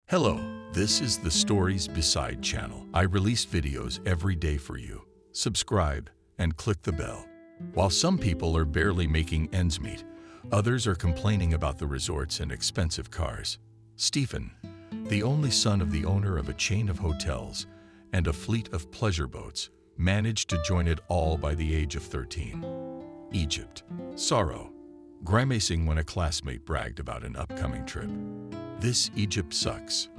Hello, this is the Stories Beside channel. I release videos every day for you. Subscribe and click the bell. While some people are barely making ends meet, others are complaining about the resorts and expensive cars. Stephen, the only son of the owner of a chain of hotels and a fleet of pleasure boats, managed to join it all by the age of 13. Egypt. Sorrow. Grimacing when a classmate bragged about an upcoming trip. This Egypt sucks.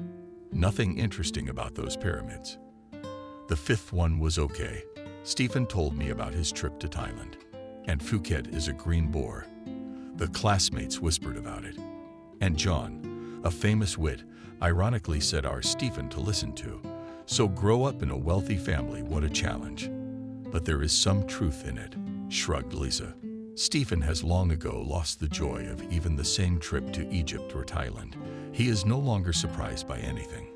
Nothing interesting about those pyramids. The fifth one was okay. Stephen told me about his trip to Thailand. And Phuket is a green bore. The classmates whispered about it. And John, a famous wit, ironically said our Stephen to listen to. So grow up in a wealthy family, what a challenge. But there is some truth in it, shrugged Lisa. Stephen has long ago lost the joy of even the same trip to Egypt or Thailand. He is no longer surprised by anything.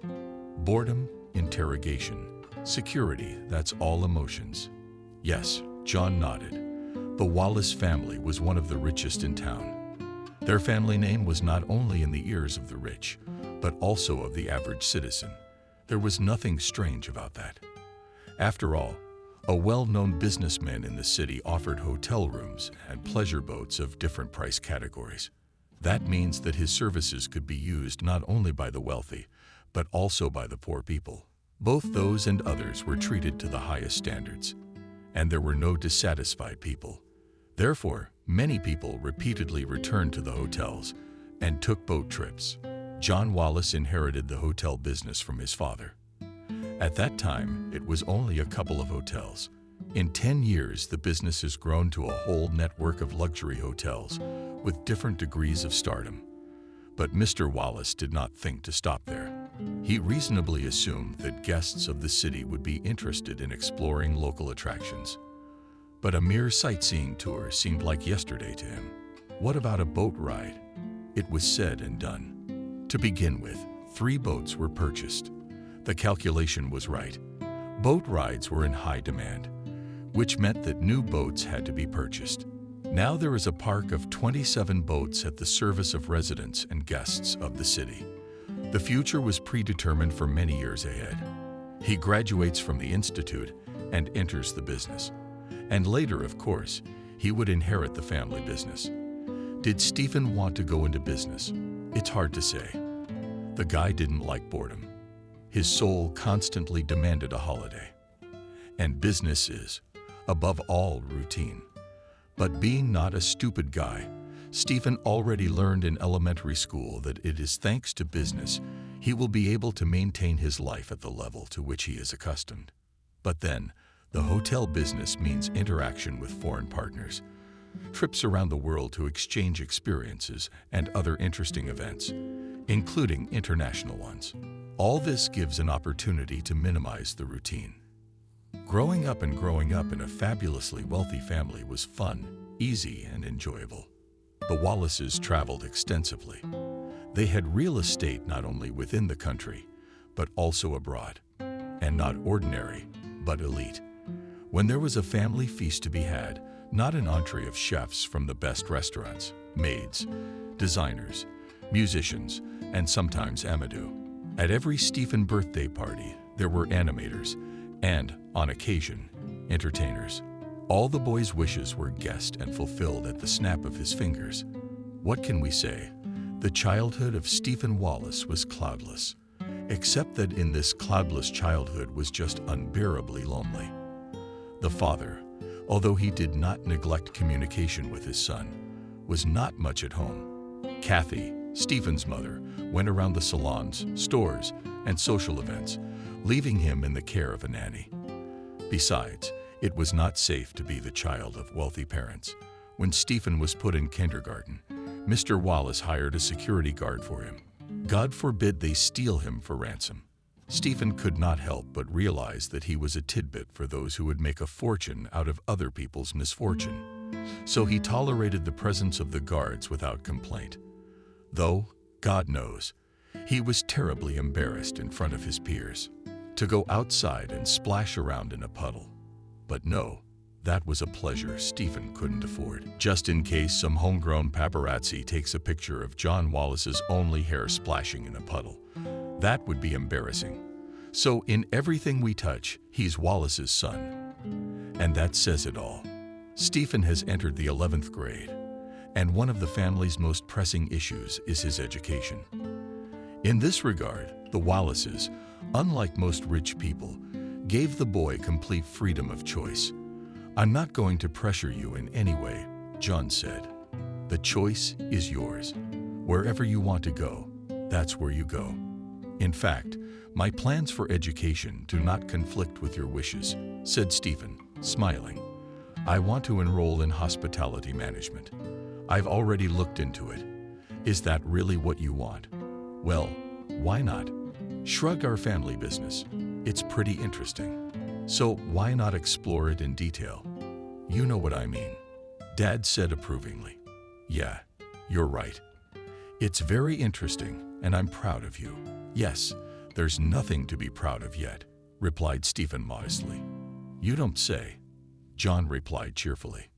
Boredom, interrogation, security, that's all emotions. Yes, John nodded. The Wallace family was one of the richest in town. Their family name was not only in the ears of the rich, but also of the average citizen. There was nothing strange about that. After all, a well-known businessman in the city offered hotel rooms and pleasure boats of different price categories. That means that his services could be used not only by the wealthy, but also by the poor people. Both those and others were treated to the highest standards, and there were no dissatisfied people. Therefore, many people repeatedly returned to the hotels and took boat trips. John Wallace inherited the hotel business from his father. At that time, it was only a couple of hotels. In 10 years, the business has grown to a whole network of luxury hotels with different degrees of stardom. But Mr. Wallace did not think to stop there. He reasonably assumed that guests of the city would be interested in exploring local attractions. But a mere sightseeing tour seemed like yesterday to him. What about a boat ride? It was said and done. To begin with, 3 boats were purchased. The calculation was right. Boat rides were in high demand, which meant that new boats had to be purchased. Now there is a park of 27 boats at the service of residents and guests of the city. The future was predetermined for many years ahead. He graduates from the institute and enters the business. And later, of course, he would inherit the family business. Did Stephen want to go into business? It's hard to say. The guy didn't like boredom. His soul constantly demanded a holiday. And business is, above all, routine. But being not a stupid guy, Stephen already learned in elementary school that it is thanks to business he will be able to maintain his life at the level to which he is accustomed. But then, the hotel business means interaction with foreign partners, trips around the world to exchange experiences and other interesting events, including international ones. All this gives an opportunity to minimize the routine. Growing up in a fabulously wealthy family was fun, easy, and enjoyable. The Wallaces traveled extensively. They had real estate not only within the country, but also abroad. And not ordinary, but elite. When there was a family feast to be had, not an entree of chefs from the best restaurants, maids, designers, musicians, and sometimes Amadou. At every Stephen birthday party, there were animators and, on occasion, entertainers. All the boy's wishes were guessed and fulfilled at the snap of his fingers. What can we say? The childhood of Stephen Wallace was cloudless, except that in this cloudless childhood was just unbearably lonely. The father, although he did not neglect communication with his son, was not much at home. Kathy, Stephen's mother, went around the salons, stores, and social events, leaving him in the care of a nanny. Besides, it was not safe to be the child of wealthy parents. When Stephen was put in kindergarten, Mr. Wallace hired a security guard for him. God forbid they steal him for ransom. Stephen could not help but realize that he was a tidbit for those who would make a fortune out of other people's misfortune. So he tolerated the presence of the guards without complaint. Though, God knows, he was terribly embarrassed in front of his peers. To go outside and splash around in a puddle. But no, that was a pleasure Stephen couldn't afford. Just in case some homegrown paparazzi takes a picture of John Wallace's only hair splashing in a puddle, That would be embarrassing. So in everything we touch, he's Wallace's son. And that says it all. Stephen has entered the 11th grade, and one of the family's most pressing issues is his education. In this regard, the Wallaces, unlike most rich people, gave the boy complete freedom of choice. "I'm not going to pressure you in any way," John said. "The choice is yours. Wherever you want to go, that's where you go. In fact, my plans for education do not conflict with your wishes," said Stephen, smiling. "I want to enroll in hospitality management. I've already looked into it. Is that really what you want? Well, why not? Shrug our family business. It's pretty interesting. So why not explore it in detail? You know what I mean," Dad said approvingly. "Yeah, you're right. It's very interesting, and I'm proud of you." "Yes, there's nothing to be proud of yet," replied Stephen modestly. "You don't say," John replied cheerfully.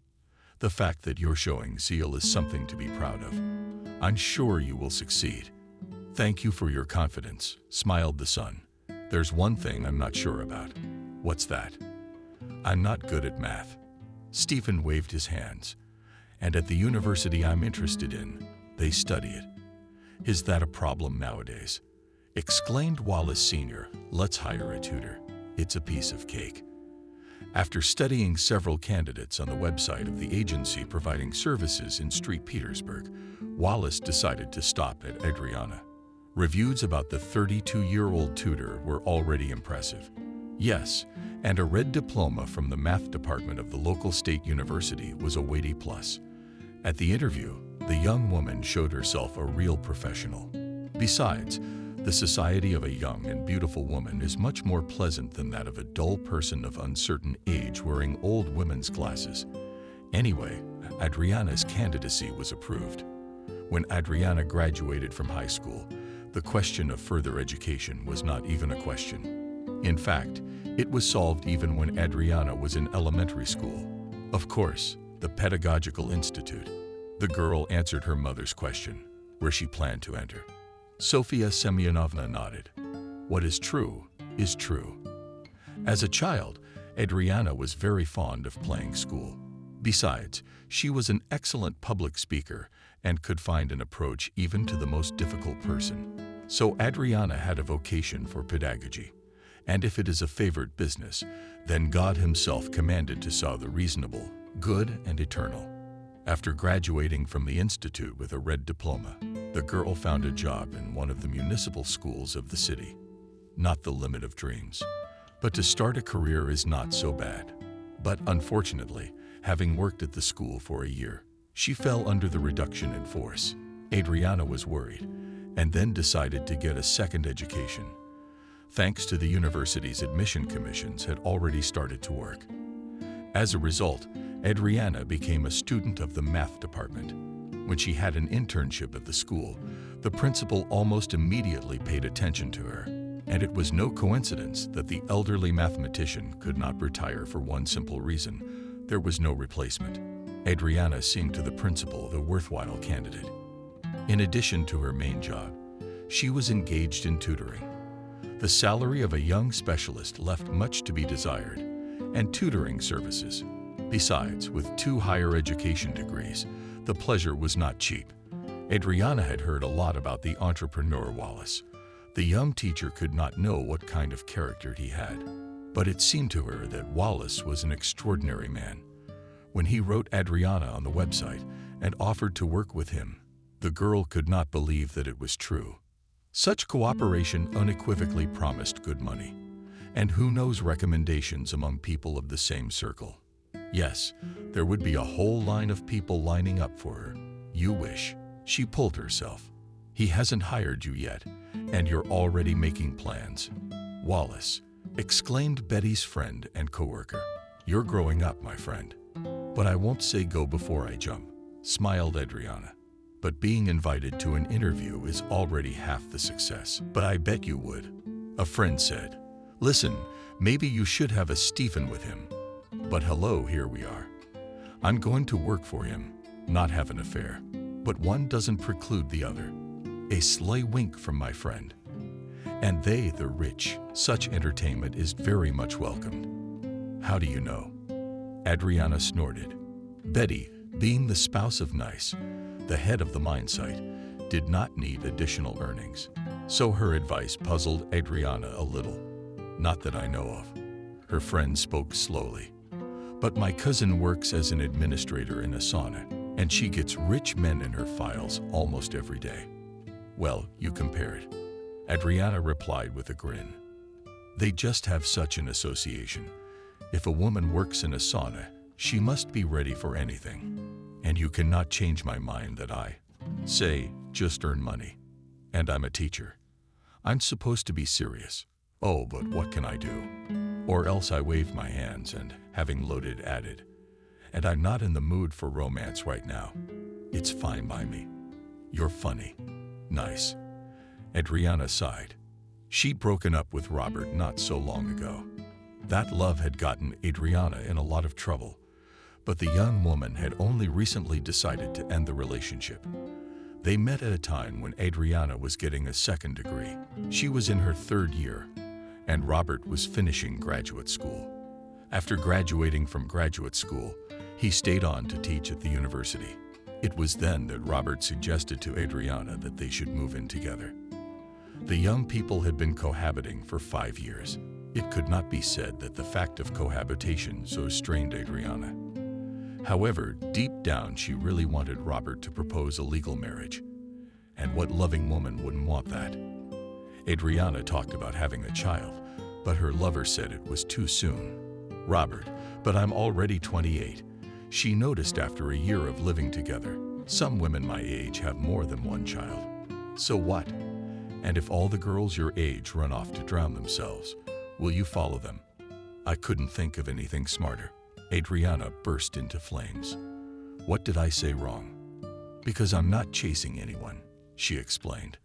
"The fact that you're showing zeal is something to be proud of. I'm sure you will succeed." "Thank you for your confidence," smiled the son. "There's one thing I'm not sure about." "What's that?" "I'm not good at math." Stephen waved his hands. "And at the university I'm interested in, they study it." "Is that a problem nowadays?" exclaimed Wallace Sr. "Let's hire a tutor. It's a piece of cake." After studying several candidates on the website of the agency providing services in Street Petersburg, Wallace decided to stop at Adriana. Reviews about the 32-year-old tutor were already impressive. Yes, and a red diploma from the math department of the local state university was a weighty plus. At the interview, the young woman showed herself a real professional. Besides, the society of a young and beautiful woman is much more pleasant than that of a dull person of uncertain age wearing old women's glasses. Anyway, Adriana's candidacy was approved. When Adriana graduated from high school, the question of further education was not even a question. In fact, it was solved even when Adriana was in elementary school. Of course, the Pedagogical Institute. The girl answered her mother's question, where she planned to enter. Sofia Semyonovna nodded. What is true is true. As a child, Adriana was very fond of playing school. Besides, she was an excellent public speaker and could find an approach even to the most difficult person. So Adriana had a vocation for pedagogy. And if it is a favored business, then God himself commanded to sow the reasonable, good, and eternal. After graduating from the institute with a red diploma, the girl found a job in one of the municipal schools of the city. Not the limit of dreams, but to start a career is not so bad. But unfortunately, having worked at the school for a year, she fell under the reduction in force. Adriana was worried, and then decided to get a second education. Thanks to the university's admission commissions had already started to work. As a result, Adriana became a student of the math department. When she had an internship at the school, the principal almost immediately paid attention to her, and it was no coincidence that the elderly mathematician could not retire for one simple reason: there was no replacement. Adriana seemed to the principal the worthwhile candidate. In addition to her main job, she was engaged in tutoring. The salary of a young specialist left much to be desired, and tutoring services. Besides, with 2 higher education degrees, the pleasure was not cheap. Adriana had heard a lot about the entrepreneur Wallace. The young teacher could not know what kind of character he had, but it seemed to her that Wallace was an extraordinary man. When he wrote Adriana on the website and offered to work with him, the girl could not believe that it was true. Such cooperation unequivocally promised good money, and who knows recommendations among people of the same circle. Yes, there would be a whole line of people lining up for her. You wish. She pulled herself. He hasn't hired you yet, and you're already making plans. Wallace, exclaimed Betty's friend and coworker. You're growing up, my friend. But I won't say go before I jump, smiled Adriana. But being invited to an interview is already half the success. But I bet you would. A friend said. Listen, maybe you should have a Stephen with him. But hello, here we are. I'm going to work for him, not have an affair. But one doesn't preclude the other. A sly wink from my friend. And they, the rich, such entertainment is very much welcomed. How do you know? Adriana snorted. Betty, being the spouse of Nice, the head of the mine site, did not need additional earnings. So her advice puzzled Adriana a little. Not that I know of. Her friend spoke slowly. But my cousin works as an administrator in a sauna, and she gets rich men in her files almost every day. Well, you compare it. Adriana replied with a grin. They just have such an association. If a woman works in a sauna, she must be ready for anything. And you cannot change my mind that I, say, just earn money. And I'm a teacher. I'm supposed to be serious. Oh, but what can I do? Or else I waved my hands and, having loaded, added, and I'm not in the mood for romance right now. It's fine by me. You're funny. Nice. Adriana sighed. She'd broken up with Robert not so long ago. That love had gotten Adriana in a lot of trouble, but the young woman had only recently decided to end the relationship. They met at a time when Adriana was getting a second degree. She was in her third year, and Robert was finishing graduate school. After graduating from graduate school, he stayed on to teach at the university. It was then that Robert suggested to Adriana that they should move in together. The young people had been cohabiting for 5 years. It could not be said that the fact of cohabitation so strained Adriana. However, deep down she really wanted Robert to propose a legal marriage. And what loving woman wouldn't want that? Adriana talked about having a child, but her lover said it was too soon. Robert, but I'm already 28. She noticed after a year of living together. Some women my age have more than one child. So what? And if all the girls your age run off to drown themselves, will you follow them? I couldn't think of anything smarter. Adriana burst into flames. What did I say wrong? Because I'm not chasing anyone, she explained.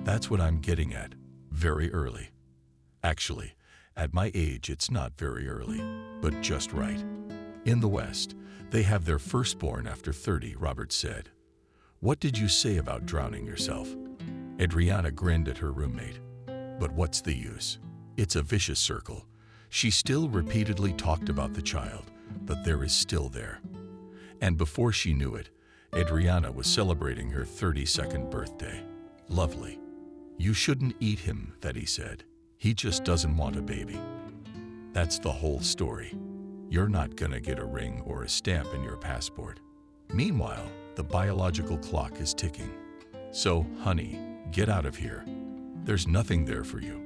That's what I'm getting at, very early. Actually, at my age it's not very early, but just right. In the West, they have their firstborn after 30, Robert said. What did you say about drowning yourself? Adriana grinned at her roommate. But what's the use? It's a vicious circle. She still repeatedly talked about the child, but there is still there. And before she knew it, Adriana was celebrating her 32nd birthday. Lovely. You shouldn't eat him, Betty said. He just doesn't want a baby. That's the whole story. You're not gonna get a ring or a stamp in your passport. Meanwhile, the biological clock is ticking. So, honey, get out of here. There's nothing there for you.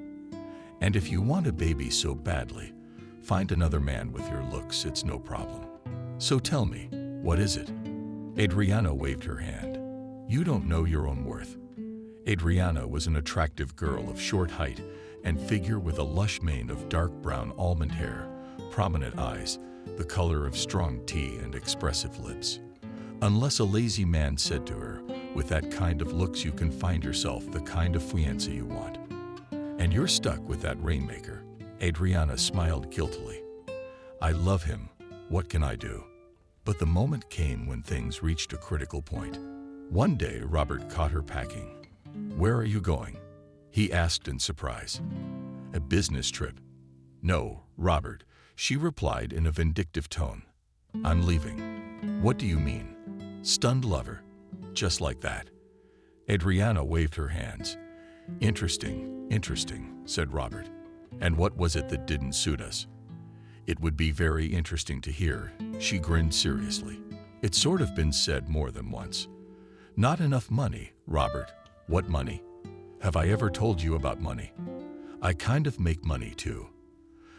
And if you want a baby so badly, find another man with your looks, it's no problem. So tell me, what is it? Adriana waved her hand. You don't know your own worth. Adriana was an attractive girl of short height and figure with a lush mane of dark brown almond hair, prominent eyes, the color of strong tea and expressive lips. Unless a lazy man said to her, with that kind of looks you can find yourself the kind of fiancé you want. And you're stuck with that rainmaker. Adriana smiled guiltily. I love him. What can I do? But the moment came when things reached a critical point. One day, Robert caught her packing. Where are you going? He asked in surprise. A business trip. No, Robert, she replied in a vindictive tone. I'm leaving. What do you mean? Stunned lover. Just like that. Adriana waved her hands. Interesting, interesting, said Robert. And what was it that didn't suit us? It would be very interesting to hear, she grinned seriously. It's sort of been said more than once. Not enough money, Robert. What money? Have I ever told you about money? I kind of make money too.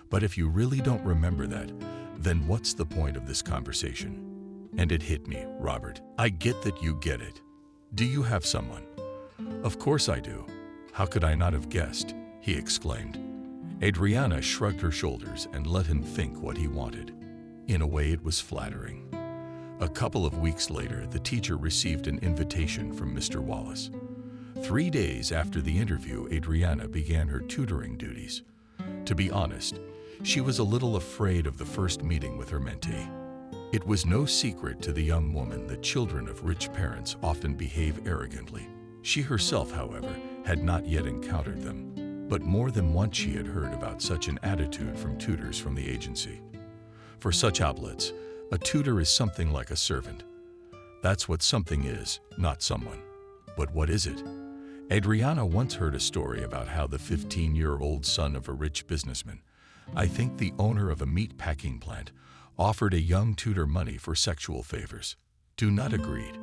But if you really don't remember that, then what's the point of this conversation? And it hit me, Robert. I get that you get it. Do you have someone? Of course I do. How could I not have guessed? He exclaimed. Adriana shrugged her shoulders and let him think what he wanted. In a way, it was flattering. A couple of weeks later, the teacher received an invitation from Mr. Wallace. 3 days after the interview, Adriana began her tutoring duties. To be honest, she was a little afraid of the first meeting with her mentee. It was no secret to the young woman that children of rich parents often behave arrogantly. She herself, however, had not yet encountered them. But more than once she had heard about such an attitude from tutors from the agency. For such outlets, a tutor is something like a servant. That's what something is, not someone. But what is it? Adriana once heard a story about how the 15-year-old son of a rich businessman, I think the owner of a meat packing plant, offered a young tutor money for sexual favors. Not agreed.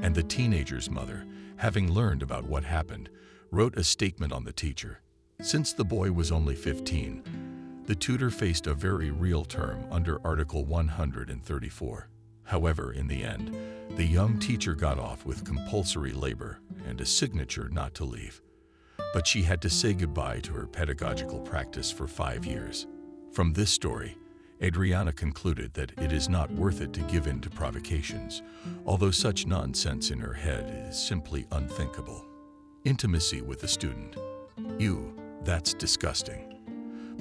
And the teenager's mother, having learned about what happened, wrote a statement on the teacher. Since the boy was only 15, the tutor faced a very real term under Article 134. However, in the end, the young teacher got off with compulsory labor and a signature not to leave. But she had to say goodbye to her pedagogical practice for 5 years. From this story, Adriana concluded that it is not worth it to give in to provocations, although such nonsense in her head is simply unthinkable. Intimacy with a student. Ew, that's disgusting.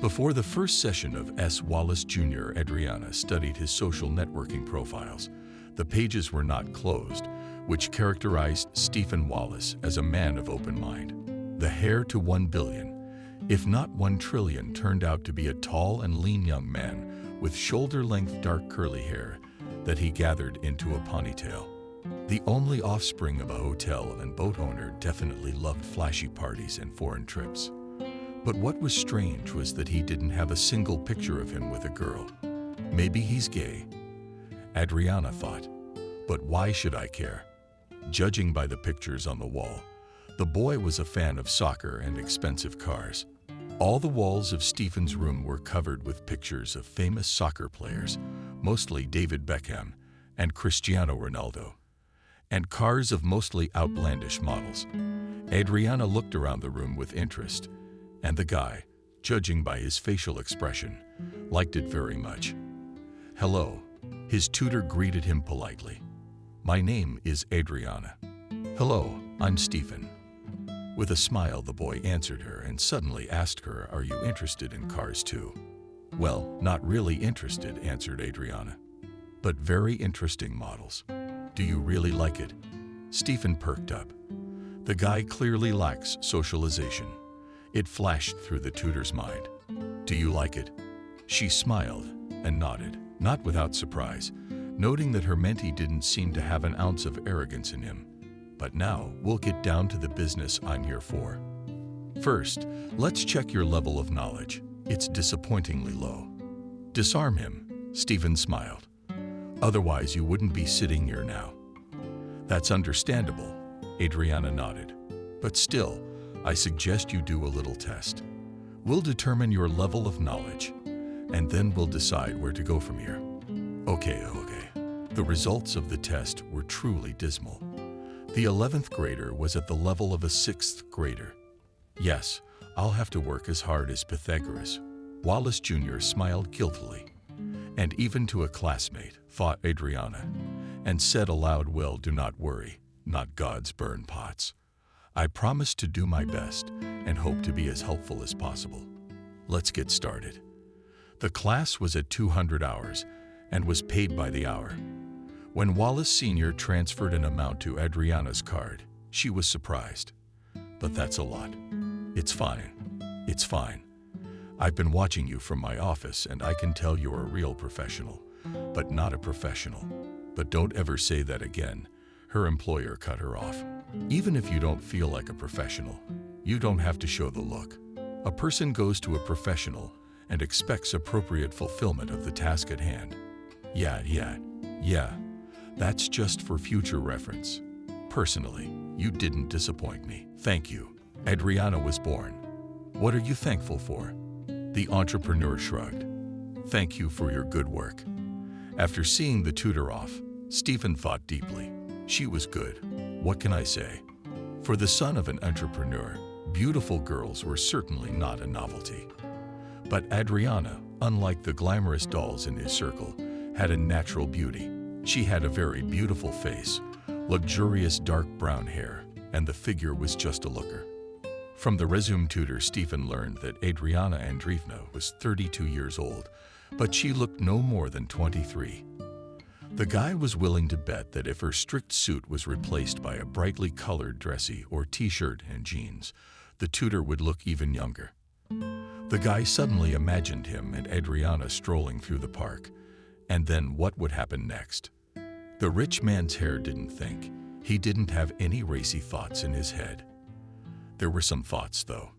Before the first session of S. Wallace Jr., Adriana studied his social networking profiles. The pages were not closed, which characterized Stephen Wallace as a man of open mind. The heir to 1 billion, if not 1 trillion, turned out to be a tall and lean young man with shoulder-length dark curly hair that he gathered into a ponytail. The only offspring of a hotel and boat owner, definitely loved flashy parties and foreign trips. But what was strange was that he didn't have a single picture of him with a girl. Maybe he's gay, Adriana thought. But why should I care? Judging by the pictures on the wall, the boy was a fan of soccer and expensive cars. All the walls of Stephen's room were covered with pictures of famous soccer players, mostly David Beckham and Cristiano Ronaldo, and cars of mostly outlandish models. Adriana looked around the room with interest, and the guy, judging by his facial expression, liked it very much. Hello, his tutor greeted him politely. My name is Adriana. Hello, I'm Stephen. With a smile, the boy answered her and suddenly asked her, are you interested in cars too? Well, not really interested, answered Adriana, but very interesting models. Do you really like it? Stephen perked up. The guy clearly lacks socialization. It flashed through the tutor's mind. Do you like it? She smiled and nodded, not without surprise, noting that her mentee didn't seem to have an ounce of arrogance in him. But now, we'll get down to the business I'm here for. First, let's check your level of knowledge. It's disappointingly low. Disarm him, Stephen smiled. Otherwise, you wouldn't be sitting here now. That's understandable, Adriana nodded. But still, I suggest you do a little test. We'll determine your level of knowledge, and then we'll decide where to go from here. Okay. The results of the test were truly dismal. The 11th grader was at the level of a 6th grader. Yes, I'll have to work as hard as Pythagoras. Wallace Jr. smiled guiltily. And even to a classmate, thought Adriana, and said aloud, well, do not worry, not God's burn pots. I promise to do my best and hope to be as helpful as possible. Let's get started. The class was at 200 hours and was paid by the hour. When Wallace Sr. transferred an amount to Adriana's card, she was surprised. But that's a lot. It's fine. I've been watching you from my office and I can tell you're a real professional, but not a professional. But don't ever say that again. Her employer cut her off. Even if you don't feel like a professional, you don't have to show the look. A person goes to a professional and expects appropriate fulfillment of the task at hand. Yeah. That's just for future reference. Personally, you didn't disappoint me. Thank you. Adriana was born. What are you thankful for? The entrepreneur shrugged. Thank you for your good work. After seeing the tutor off, Stephen thought deeply. She was good. What can I say? For the son of an entrepreneur, beautiful girls were certainly not a novelty. But Adriana, unlike the glamorous dolls in his circle, had a natural beauty. She had a very beautiful face, luxurious dark brown hair, and the figure was just a looker. From the resume tutor, Stephen learned that Adriana Andreevna was 32 years old, but she looked no more than 23. The guy was willing to bet that if her strict suit was replaced by a brightly colored dressy or t-shirt and jeans, the tutor would look even younger. The guy suddenly imagined him and Adriana strolling through the park, and then what would happen next? The rich man's hair didn't think. He didn't have any racy thoughts in his head. There were some thoughts, though.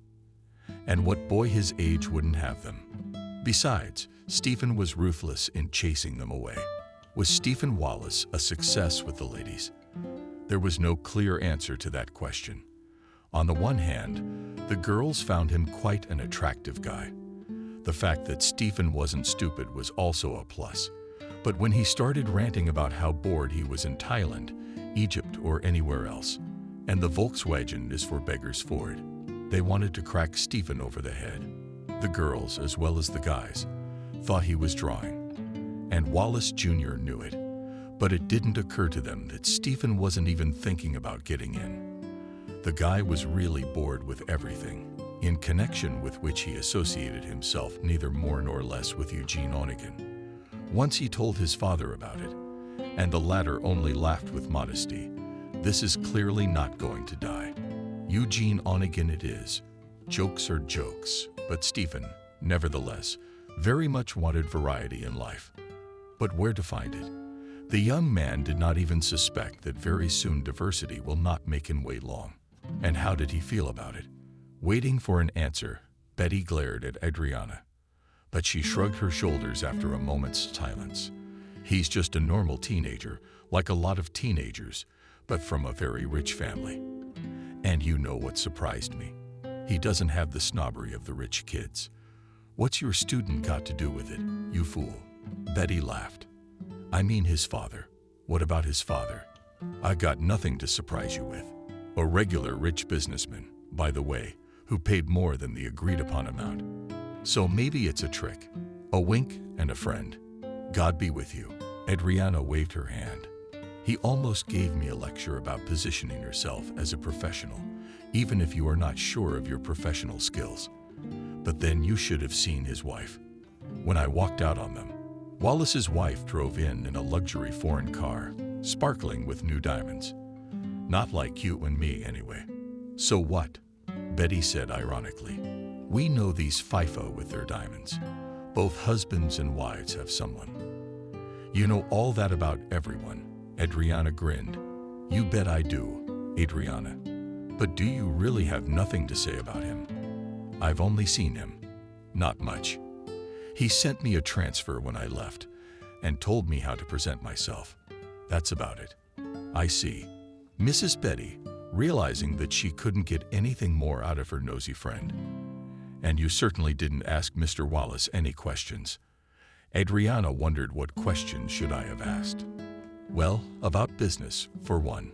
And what boy his age wouldn't have them? Besides, Stephen was ruthless in chasing them away. Was Stephen Wallace a success with the ladies? There was no clear answer to that question. On the one hand, the girls found him quite an attractive guy. The fact that Stephen wasn't stupid was also a plus. But when he started ranting about how bored he was in Thailand, Egypt, or anywhere else, and the Volkswagen is for beggars Ford, they wanted to crack Stephen over the head. The girls, as well as the guys, thought he was drawing. And Wallace Jr. knew it. But it didn't occur to them that Stephen wasn't even thinking about getting in. The guy was really bored with everything, in connection with which he associated himself neither more nor less with Eugene Onegin. Once he told his father about it, and the latter only laughed with modesty. This is clearly not going to die. Eugene Onegin it is. Jokes are jokes, but Stephen, nevertheless, very much wanted variety in life. But where to find it? The young man did not even suspect that very soon diversity will not make him wait long. And how did he feel about it? Waiting for an answer, Betty glared at Adriana. But she shrugged her shoulders after a moment's silence. He's just a normal teenager, like a lot of teenagers, but from a very rich family. And you know what surprised me? He doesn't have the snobbery of the rich kids. What's your student got to do with it, you fool? Betty laughed. I mean his father. What about his father? I got nothing to surprise you with. A regular rich businessman, by the way, who paid more than the agreed-upon amount. So maybe it's a trick, a wink and a friend. God be with you. Adriana waved her hand. He almost gave me a lecture about positioning yourself as a professional, even if you are not sure of your professional skills. But then you should have seen his wife. When I walked out on them, Wallace's wife drove in a luxury foreign car, sparkling with new diamonds. Not like you and me, anyway. So what? Betty said ironically. We know these FIFA with their diamonds. Both husbands and wives have someone. You know all that about everyone. Adriana grinned. You bet I do, Adriana. But do you really have nothing to say about him? I've only seen him. Not much. He sent me a transfer when I left and told me how to present myself. That's about it. I see. Mrs. Betty, realizing that she couldn't get anything more out of her nosy friend. And you certainly didn't ask Mr. Wallace any questions. Adriana wondered what questions should I have asked. Well, about business, for one.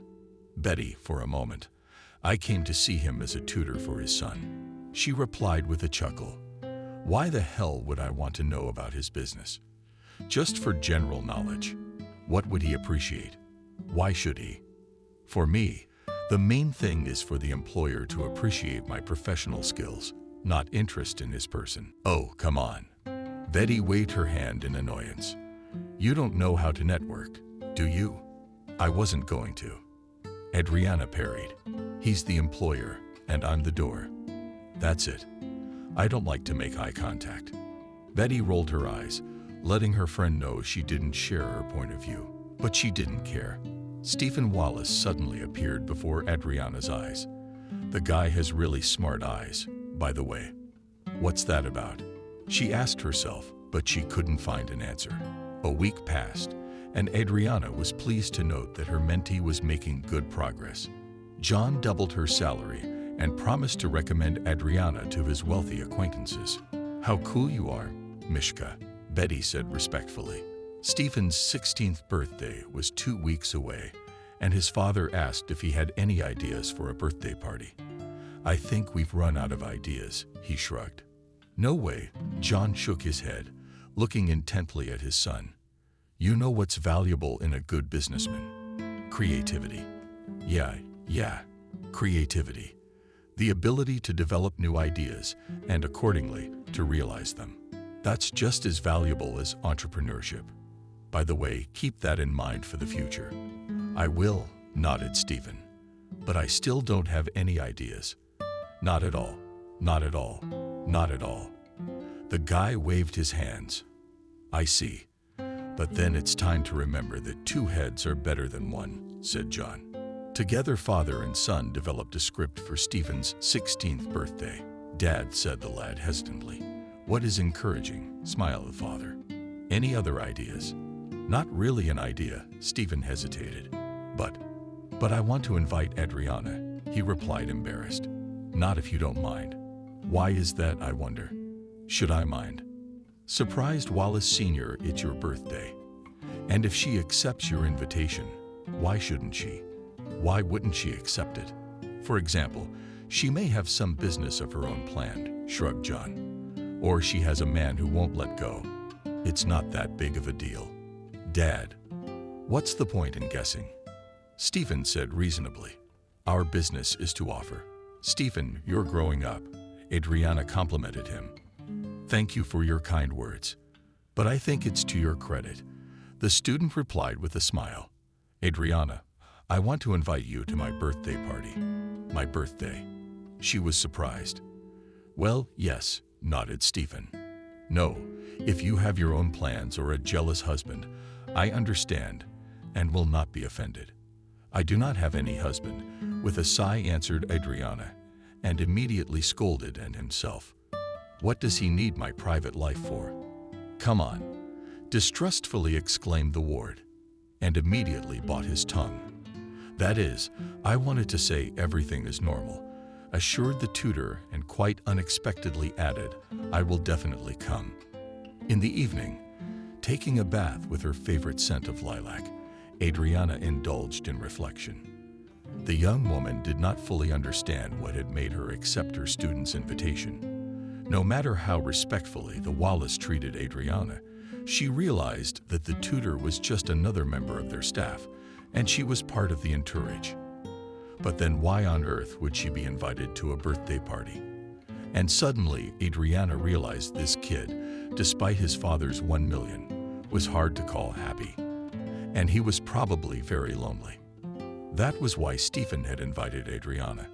Betty, for a moment. I came to see him as a tutor for his son. She replied with a chuckle. Why the hell would I want to know about his business? Just for general knowledge. What would he appreciate? Why should he? For me, the main thing is for the employer to appreciate my professional skills, not interest in his person. Oh, come on. Betty waved her hand in annoyance. You don't know how to network, do you? I wasn't going to. Adriana parried. He's the employer, and I'm the door. That's it. I don't like to make eye contact. Betty rolled her eyes, letting her friend know she didn't share her point of view. But she didn't care. Stephen Wallace suddenly appeared before Adriana's eyes. The guy has really smart eyes, by the way. What's that about? She asked herself, but she couldn't find an answer. A week passed, and Adriana was pleased to note that her mentee was making good progress. John doubled her salary and promised to recommend Adriana to his wealthy acquaintances. How cool you are, Mishka, Betty said respectfully. Stephen's 16th birthday was 2 weeks away, and his father asked if he had any ideas for a birthday party. I think we've run out of ideas, he shrugged. No way, John shook his head, looking intently at his son. You know what's valuable in a good businessman? Creativity. Yeah, creativity. The ability to develop new ideas and, accordingly, to realize them. That's just as valuable as entrepreneurship. By the way, keep that in mind for the future. I will, nodded Stephen. But I still don't have any ideas. Not at all. Not at all. Not at all. The guy waved his hands. I see. But then it's time to remember that two heads are better than one, said John. Together, father and son developed a script for Stephen's 16th birthday. Dad, said the lad hesitantly. What is encouraging? Smiled the father. Any other ideas? Not really an idea, Stephen hesitated. But I want to invite Adriana, he replied, embarrassed. Not if you don't mind. Why is that, I wonder? Should I mind? Surprised Wallace Sr., it's your birthday. And if she accepts your invitation, why shouldn't she? Why wouldn't she accept it? For example, she may have some business of her own planned, shrugged John. Or she has a man who won't let go. It's not that big of a deal. Dad, what's the point in guessing? Stephen said reasonably. Our business is to offer. Stephen, you're growing up. Adriana complimented him. Thank you for your kind words. But I think it's to your credit. The student replied with a smile. Adriana, I want to invite you to my birthday party. My birthday. She was surprised. Well, yes, nodded Stephen. No, if you have your own plans or a jealous husband, I understand and will not be offended. I do not have any husband, with a sigh answered Adriana, and immediately scolded and himself. What does he need my private life for? Come on, distrustfully exclaimed the ward, and immediately bought his tongue. That is, I wanted to say everything is normal, assured the tutor, and quite unexpectedly added, I will definitely come. In the evening, taking a bath with her favorite scent of lilac, Adriana indulged in reflection. The young woman did not fully understand what had made her accept her student's invitation. No matter how respectfully the Wallace treated Adriana, she realized that the tutor was just another member of their staff, and she was part of the entourage. But then why on earth would she be invited to a birthday party? And suddenly, Adriana realized this kid, despite his father's 1 million, was hard to call happy. And he was probably very lonely. That was why Stephen had invited Adriana,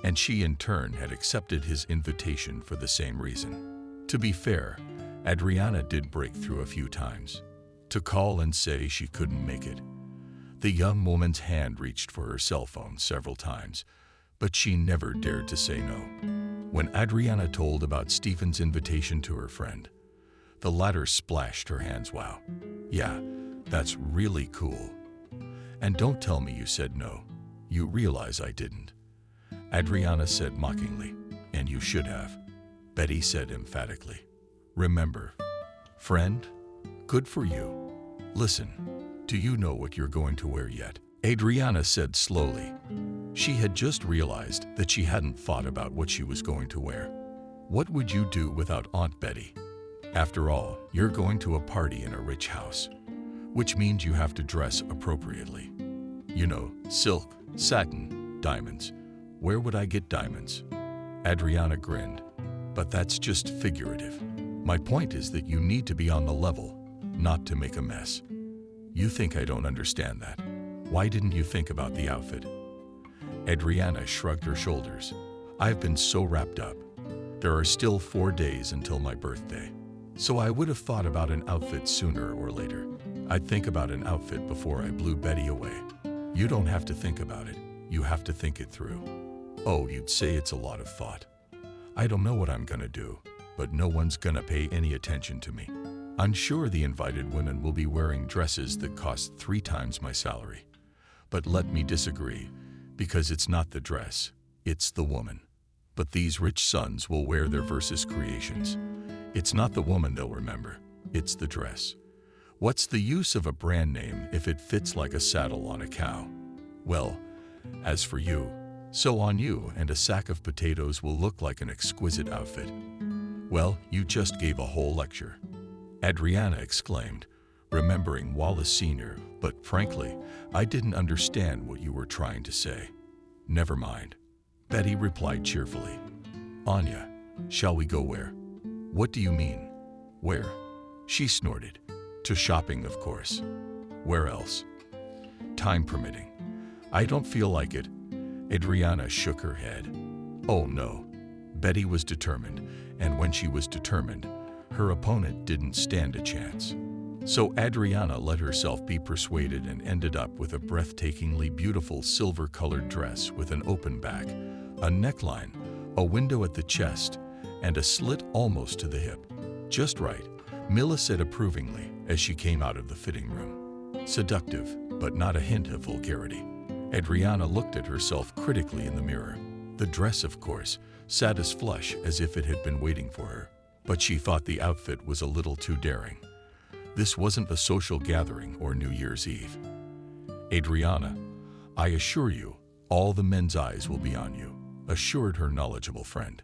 and she in turn had accepted his invitation for the same reason. To be fair, Adriana did break through a few times, to call and say she couldn't make it. The young woman's hand reached for her cell phone several times, but she never dared to say no. When Adriana told about Stephen's invitation to her friend, the latter splashed her hands. Wow. Yeah, that's really cool. And don't tell me you said no. You realize I didn't. Adriana said mockingly, and you should have. Betty said emphatically. Remember, friend, good for you. Listen, do you know what you're going to wear yet? Adriana said slowly. She had just realized that she hadn't thought about what she was going to wear. What would you do without Aunt Betty? After all, you're going to a party in a rich house, which means you have to dress appropriately. You know, silk, satin, diamonds. Where would I get diamonds? Adriana grinned. But that's just figurative. My point is that you need to be on the level, not to make a mess. You think I don't understand that. Why didn't you think about the outfit? Adriana shrugged her shoulders. I've been so wrapped up. There are still 4 days until my birthday. So I would have thought about an outfit sooner or later. I'd think about an outfit before I blew Betty away. You don't have to think about it. You have to think it through. Oh, you'd say it's a lot of thought. I don't know what I'm gonna do, but no one's gonna pay any attention to me. I'm sure the invited women will be wearing dresses that cost 3 times my salary. But let me disagree, because it's not the dress, it's the woman. But these rich sons will wear their Versus creations. It's not the woman they'll remember, it's the dress. What's the use of a brand name if it fits like a saddle on a cow? Well, as for you, so on you, and a sack of potatoes will look like an exquisite outfit. Well, you just gave a whole lecture. Adriana exclaimed, remembering Wallace Sr., but frankly, I didn't understand what you were trying to say. Never mind. Betty replied cheerfully. Anya, shall we go where? What do you mean? Where? She snorted. To shopping, of course. Where else? Time permitting. I don't feel like it. Adriana shook her head. Oh no. Betty was determined, and when she was determined, her opponent didn't stand a chance. So Adriana let herself be persuaded and ended up with a breathtakingly beautiful silver-colored dress with an open back, a neckline, a window at the chest, and a slit almost to the hip. Just right, Mila said approvingly as she came out of the fitting room. Seductive, but not a hint of vulgarity. Adriana looked at herself critically in the mirror. The dress, of course, sat as flush as if it had been waiting for her, but she thought the outfit was a little too daring. This wasn't a social gathering or New Year's Eve. Adriana, I assure you, all the men's eyes will be on you, assured her knowledgeable friend.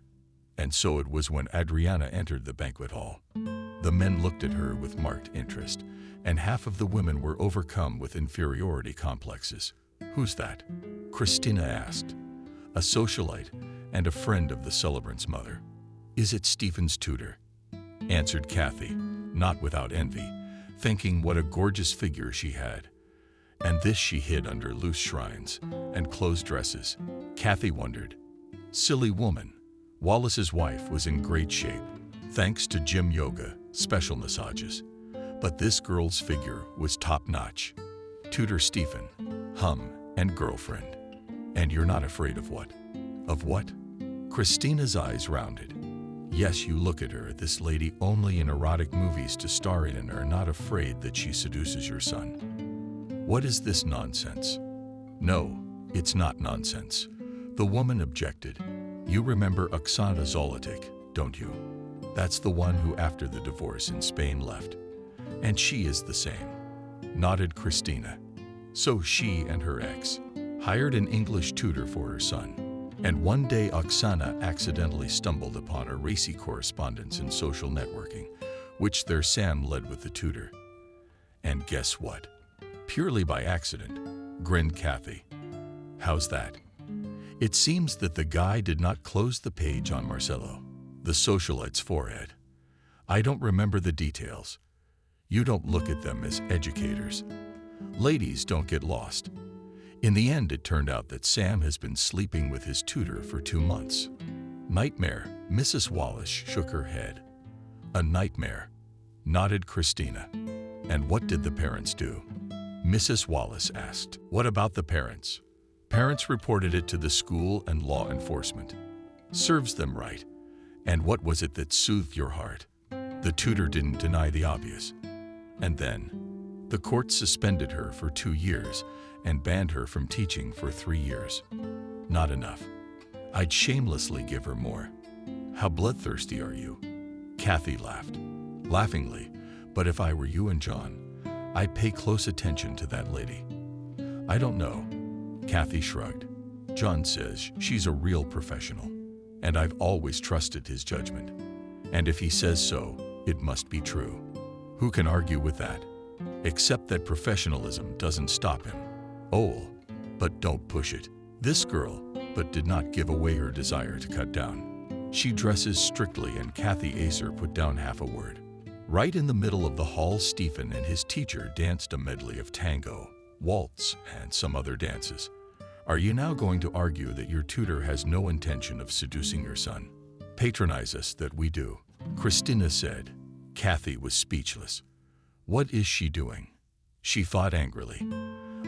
And so it was when Adriana entered the banquet hall. The men looked at her with marked interest, and half of the women were overcome with inferiority complexes. Who's that? Christina asked. A socialite and a friend of the celebrant's mother. Is it Stephen's tutor? Answered Kathy, not without envy, thinking what a gorgeous figure she had. And this she hid under loose shrines and closed dresses. Kathy wondered. Silly woman. Wallace's wife was in great shape, thanks to gym yoga, special massages. But this girl's figure was top-notch. Tutor Stephen, and girlfriend. And you're not afraid of what? Of what? Christina's eyes rounded. Yes, you look at her, this lady only in erotic movies to star in and are not afraid that she seduces your son. What is this nonsense? No, it's not nonsense. The woman objected. You remember Oksana Zolotic, don't you? That's the one who after the divorce in Spain left. And she is the same. Nodded Christina. So she and her ex hired an English tutor for her son. And one day Oksana accidentally stumbled upon a racy correspondence in social networking, which their Sam led with the tutor. And guess what? Purely by accident, grinned Kathy. How's that? It seems that the guy did not close the page on Marcelo, the socialite's forehead. I don't remember the details. You don't look at them as educators. Ladies don't get lost. In the end, it turned out that Sam has been sleeping with his tutor for 2 months. Nightmare, Mrs. Wallace shook her head. A nightmare, nodded Christina. And what did the parents do? Mrs. Wallace asked. What about the parents? Parents reported it to the school and law enforcement. Serves them right. And what was it that soothed your heart? The tutor didn't deny the obvious. And then, the court suspended her for 2 years and banned her from teaching for 3 years. Not enough. I'd shamelessly give her more. How bloodthirsty are you? Kathy laughed, laughingly, but if I were you and John, I'd pay close attention to that lady. I don't know. Kathy shrugged. John says she's a real professional, and I've always trusted his judgment. And if he says so, it must be true. Who can argue with that? Except that professionalism doesn't stop him. Oh, but don't push it. This girl, but did not give away her desire to cut down. She dresses strictly, and Kathy Acer put down half a word. Right in the middle of the hall, Stephen and his teacher danced a medley of tango, waltz, and some other dances. Are you now going to argue that your tutor has no intention of seducing your son? Patronize us that we do, Christina said. Kathy was speechless. What is she doing? She thought angrily.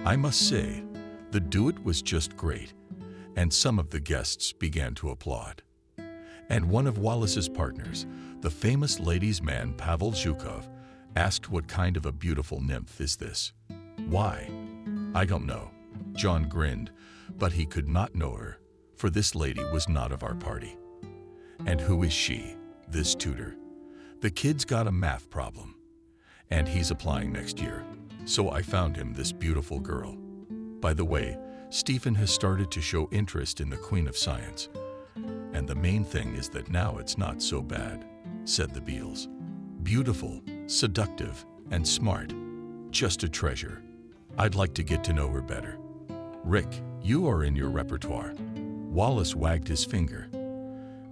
I must say, the duet was just great, and some of the guests began to applaud. And one of Wallace's partners, the famous ladies' man Pavel Zhukov, asked what kind of a beautiful nymph is this? Why? I don't know. John grinned, but he could not know her, for this lady was not of our party. And who is she, this tutor? The kid's got a math problem, and he's applying next year, so I found him this beautiful girl. By the way, Stephen has started to show interest in the Queen of Science, and the main thing is that now it's not so bad, said the Beals. Beautiful, seductive, and smart. Just a treasure. I'd like to get to know her better. Rick, you are in your repertoire. Wallace wagged his finger.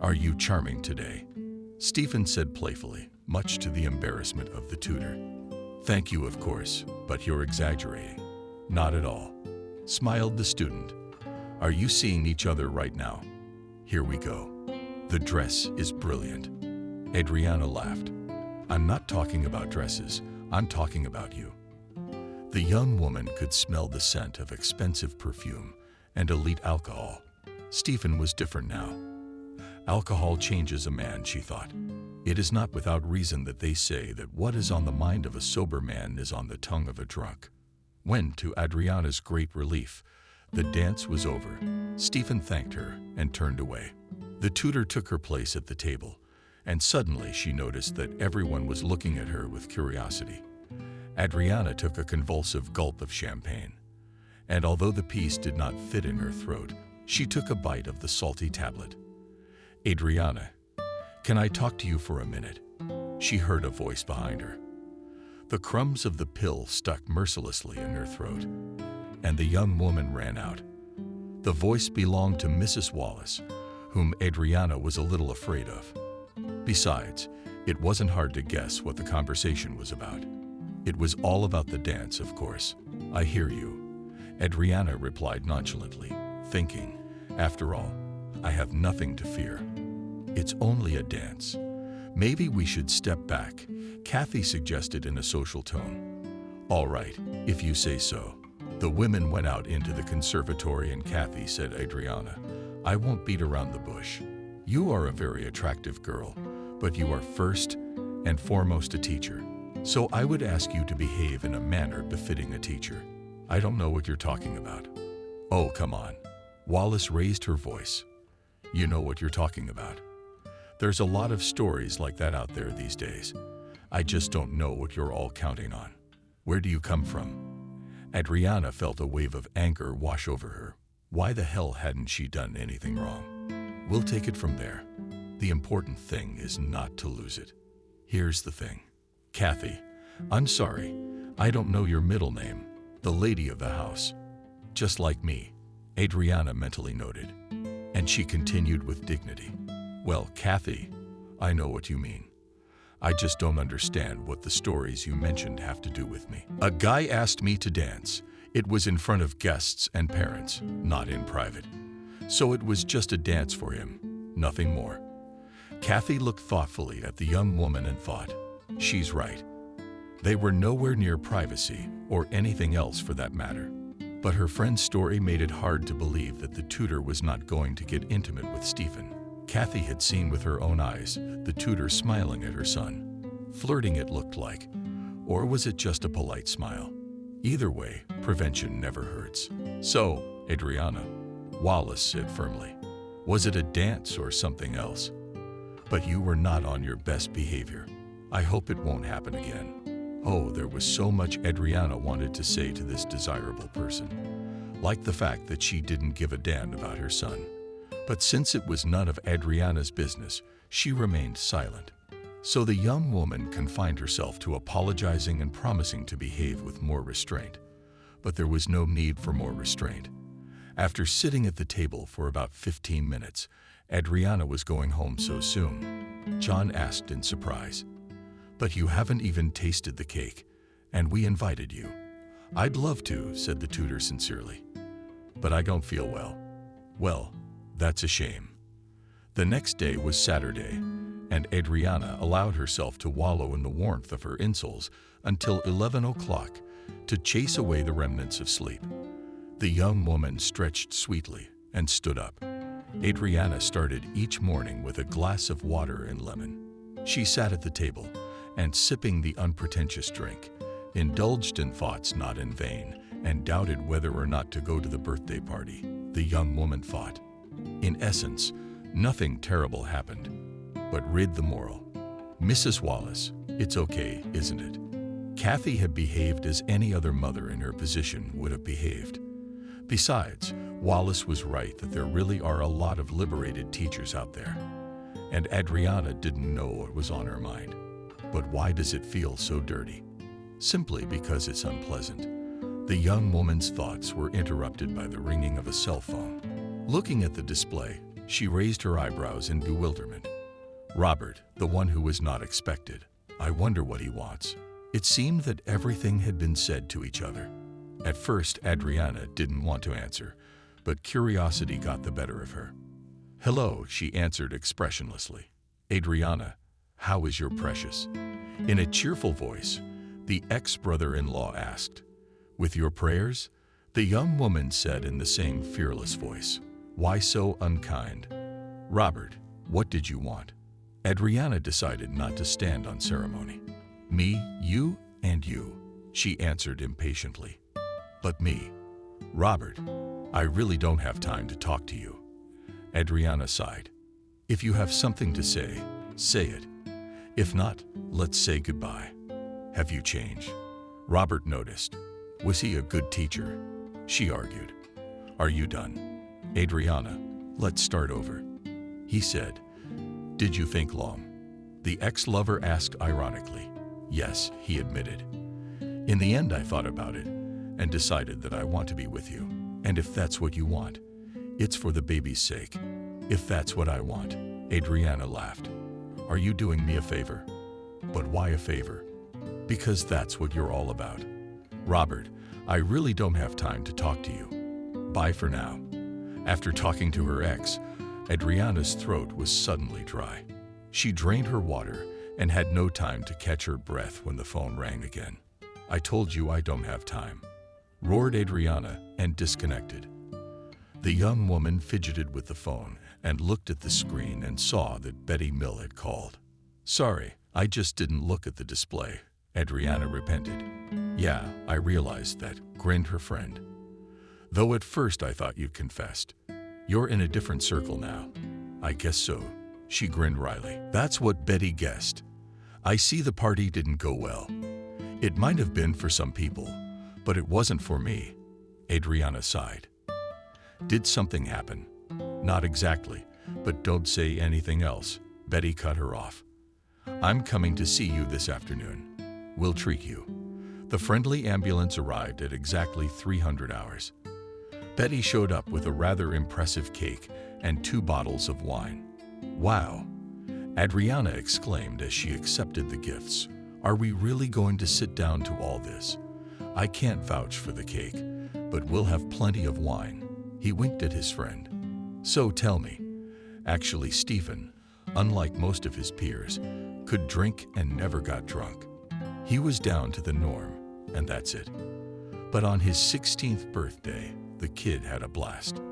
Are you charming today? Stephen said playfully, much to the embarrassment of the tutor. Thank you, of course, but you're exaggerating. Not at all, smiled the student. Are you seeing each other right now? Here we go. The dress is brilliant. Adriana laughed. I'm not talking about dresses, I'm talking about you. The young woman could smell the scent of expensive perfume and elite alcohol. Stephen was different now. Alcohol changes a man, she thought. It is not without reason that they say that what is on the mind of a sober man is on the tongue of a drunk. When, to Adriana's great relief, the dance was over, Stephen thanked her and turned away. The tutor took her place at the table, and suddenly she noticed that everyone was looking at her with curiosity. Adriana took a convulsive gulp of champagne, and although the piece did not fit in her throat, she took a bite of the salty tablet. Adriana, can I talk to you for a minute? She heard a voice behind her. The crumbs of the pill stuck mercilessly in her throat, and the young woman ran out. The voice belonged to Mrs. Wallace, whom Adriana was a little afraid of. Besides, it wasn't hard to guess what the conversation was about. It was all about the dance, of course. I hear you, Adriana replied nonchalantly, thinking, after all, I have nothing to fear. It's only a dance. Maybe we should step back, Kathy suggested in a social tone. All right, if you say so. The women went out into the conservatory and Kathy said, Adriana, I won't beat around the bush. You are a very attractive girl, but you are first and foremost a teacher. So I would ask you to behave in a manner befitting a teacher. I don't know what you're talking about. Oh, come on. Wallace raised her voice. You know what you're talking about. There's a lot of stories like that out there these days. I just don't know what you're all counting on. Where do you come from? Adriana felt a wave of anger wash over her. Why the hell hadn't she done anything wrong? We'll take it from there. The important thing is not to lose it. Here's the thing. Kathy, I'm sorry, I don't know your middle name, the lady of the house. Just like me, Adriana mentally noted. And she continued with dignity. Well, Kathy, I know what you mean. I just don't understand what the stories you mentioned have to do with me. A guy asked me to dance. It was in front of guests and parents, not in private. So it was just a dance for him, nothing more. Kathy looked thoughtfully at the young woman and thought, she's right. They were nowhere near privacy, or anything else for that matter. But her friend's story made it hard to believe that the tutor was not going to get intimate with Stephen. Kathy had seen with her own eyes the tutor smiling at her son. Flirting it looked like, or was it just a polite smile? Either way, prevention never hurts. So, Adriana, Wallace said firmly, was it a dance or something else? But you were not on your best behavior. I hope it won't happen again. Oh, there was so much Adriana wanted to say to this desirable person, like the fact that she didn't give a damn about her son. But since it was none of Adriana's business, she remained silent. So the young woman confined herself to apologizing and promising to behave with more restraint. But there was no need for more restraint. After sitting at the table for about 15 minutes, Adriana was going home so soon. John asked in surprise, "But you haven't even tasted the cake, and we invited you." "I'd love to," said the tutor sincerely, "but I don't feel well." "Well, that's a shame." The next day was Saturday, and Adriana allowed herself to wallow in the warmth of her insoles until 11 o'clock to chase away the remnants of sleep. The young woman stretched sweetly and stood up. Adriana started each morning with a glass of water and lemon. She sat at the table and, sipping the unpretentious drink, indulged in thoughts not in vain and doubted whether or not to go to the birthday party. The young woman thought. In essence, nothing terrible happened. But read the moral. Mrs. Wallace, it's okay, isn't it? Kathy had behaved as any other mother in her position would have behaved. Besides, Wallace was right that there really are a lot of liberated teachers out there. And Adriana didn't know what was on her mind. But why does it feel so dirty? Simply because it's unpleasant. The young woman's thoughts were interrupted by the ringing of a cell phone. Looking at the display, she raised her eyebrows in bewilderment. Robert, the one who was not expected. I wonder what he wants. It seemed that everything had been said to each other. At first, Adriana didn't want to answer, but curiosity got the better of her. "Hello," she answered expressionlessly. "Adriana, how is your precious?" In a cheerful voice, the ex-brother-in-law asked. "With your prayers?" the young woman said in the same fearless voice. "Why so unkind?" "Robert, what did you want?" Adriana decided not to stand on ceremony. "Me, you, and you," she answered impatiently. "But me. Robert, I really don't have time to talk to you." Adriana sighed. "If you have something to say it. If not, let's say goodbye." "Have you changed?" Robert noticed. "Was he a good teacher?" She argued. "Are you done?" "Adriana, let's start over." He said. "Did you think long?" the ex-lover asked ironically. "Yes," he admitted. "In the end, I thought about it and decided that I want to be with you. And if that's what you want, it's for the baby's sake. If that's what I want." Adriana laughed. "Are you doing me a favor?" "But why a favor?" "Because that's what you're all about." "Robert, I really don't have time to talk to you. Bye for now." After talking to her ex, Adriana's throat was suddenly dry. She drained her water and had no time to catch her breath when the phone rang again. "I told you I don't have time," roared Adriana and disconnected. The young woman fidgeted with the phone and looked at the screen and saw that Betty Mill had called. "Sorry, I just didn't look at the display," Adriana repented. "Yeah, I realized that," grinned her friend. "Though at first I thought you'd confessed. You're in a different circle now." "I guess so," she grinned wryly. "That's what Betty guessed. I see the party didn't go well. It might have been for some people, but it wasn't for me." Adriana sighed. "Did something happen?" "Not exactly, but don't say anything else," Betty cut her off. "I'm coming to see you this afternoon. We'll treat you." The friendly ambulance arrived at exactly 300 hours. Betty showed up with a rather impressive cake and 2 bottles of wine. "Wow!" Adriana exclaimed as she accepted the gifts. "Are we really going to sit down to all this? I can't vouch for the cake, but we'll have plenty of wine." He winked at his friend. "So tell me." Actually, Stephen, unlike most of his peers, could drink and never got drunk. He was down to the norm, and that's it. But on his 16th birthday, the kid had a blast.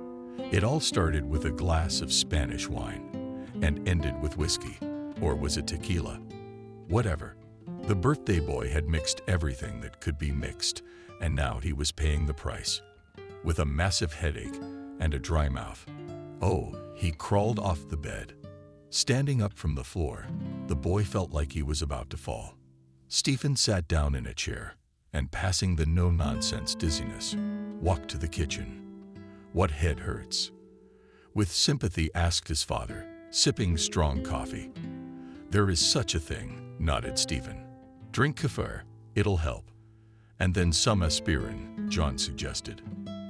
It all started with a glass of Spanish wine and ended with whiskey. Or was it tequila? Whatever. The birthday boy had mixed everything that could be mixed, and now he was paying the price. With a massive headache and a dry mouth. Oh, he crawled off the bed. Standing up from the floor, the boy felt like he was about to fall. Stephen sat down in a chair and, passing the no-nonsense dizziness, walked to the kitchen. "What head hurts?" with sympathy asked his father, sipping strong coffee. "There is such a thing," nodded Stephen. "Drink kefir, it'll help. And then some aspirin," John suggested.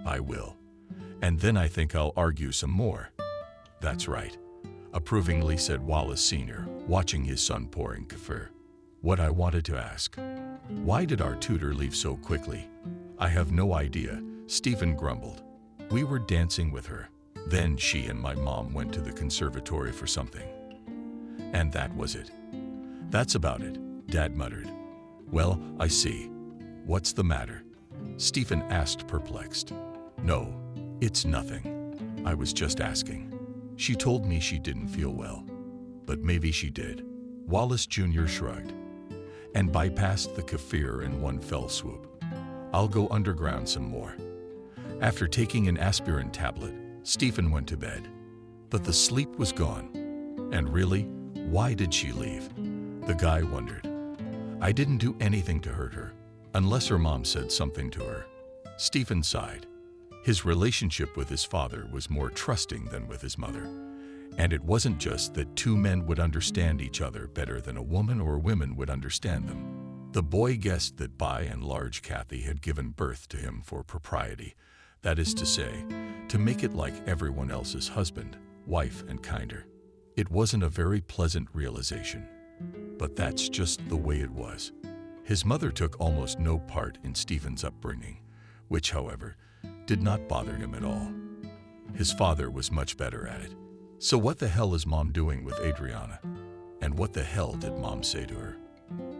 "I will. And then I think I'll argue some more." "That's right," approvingly said Wallace Sr., watching his son pouring kefir. "What I wanted to ask, why did our tutor leave so quickly?" "I have no idea," Stephen grumbled. "We were dancing with her. Then she and my mom went to the conservatory for something. And that was it." "That's about it," Dad muttered. "Well, I see. What's the matter?" Stephen asked, perplexed. "No, it's nothing. I was just asking. She told me she didn't feel well. But maybe she did." Wallace Jr. shrugged and bypassed the kefir in one fell swoop. "I'll go underground some more." After taking an aspirin tablet, Stephen went to bed. But the sleep was gone. And really, why did she leave? The guy wondered. "I didn't do anything to hurt her, unless her mom said something to her." Stephen sighed. His relationship with his father was more trusting than with his mother. And it wasn't just that 2 men would understand each other better than a woman or women would understand them. The boy guessed that by and large Kathy had given birth to him for propriety, that is to say, to make it like everyone else's husband, wife, and kinder. It wasn't a very pleasant realization, but that's just the way it was. His mother took almost no part in Stephen's upbringing, which, however, did not bother him at all. His father was much better at it. So what the hell is Mom doing with Adriana? And what the hell did Mom say to her?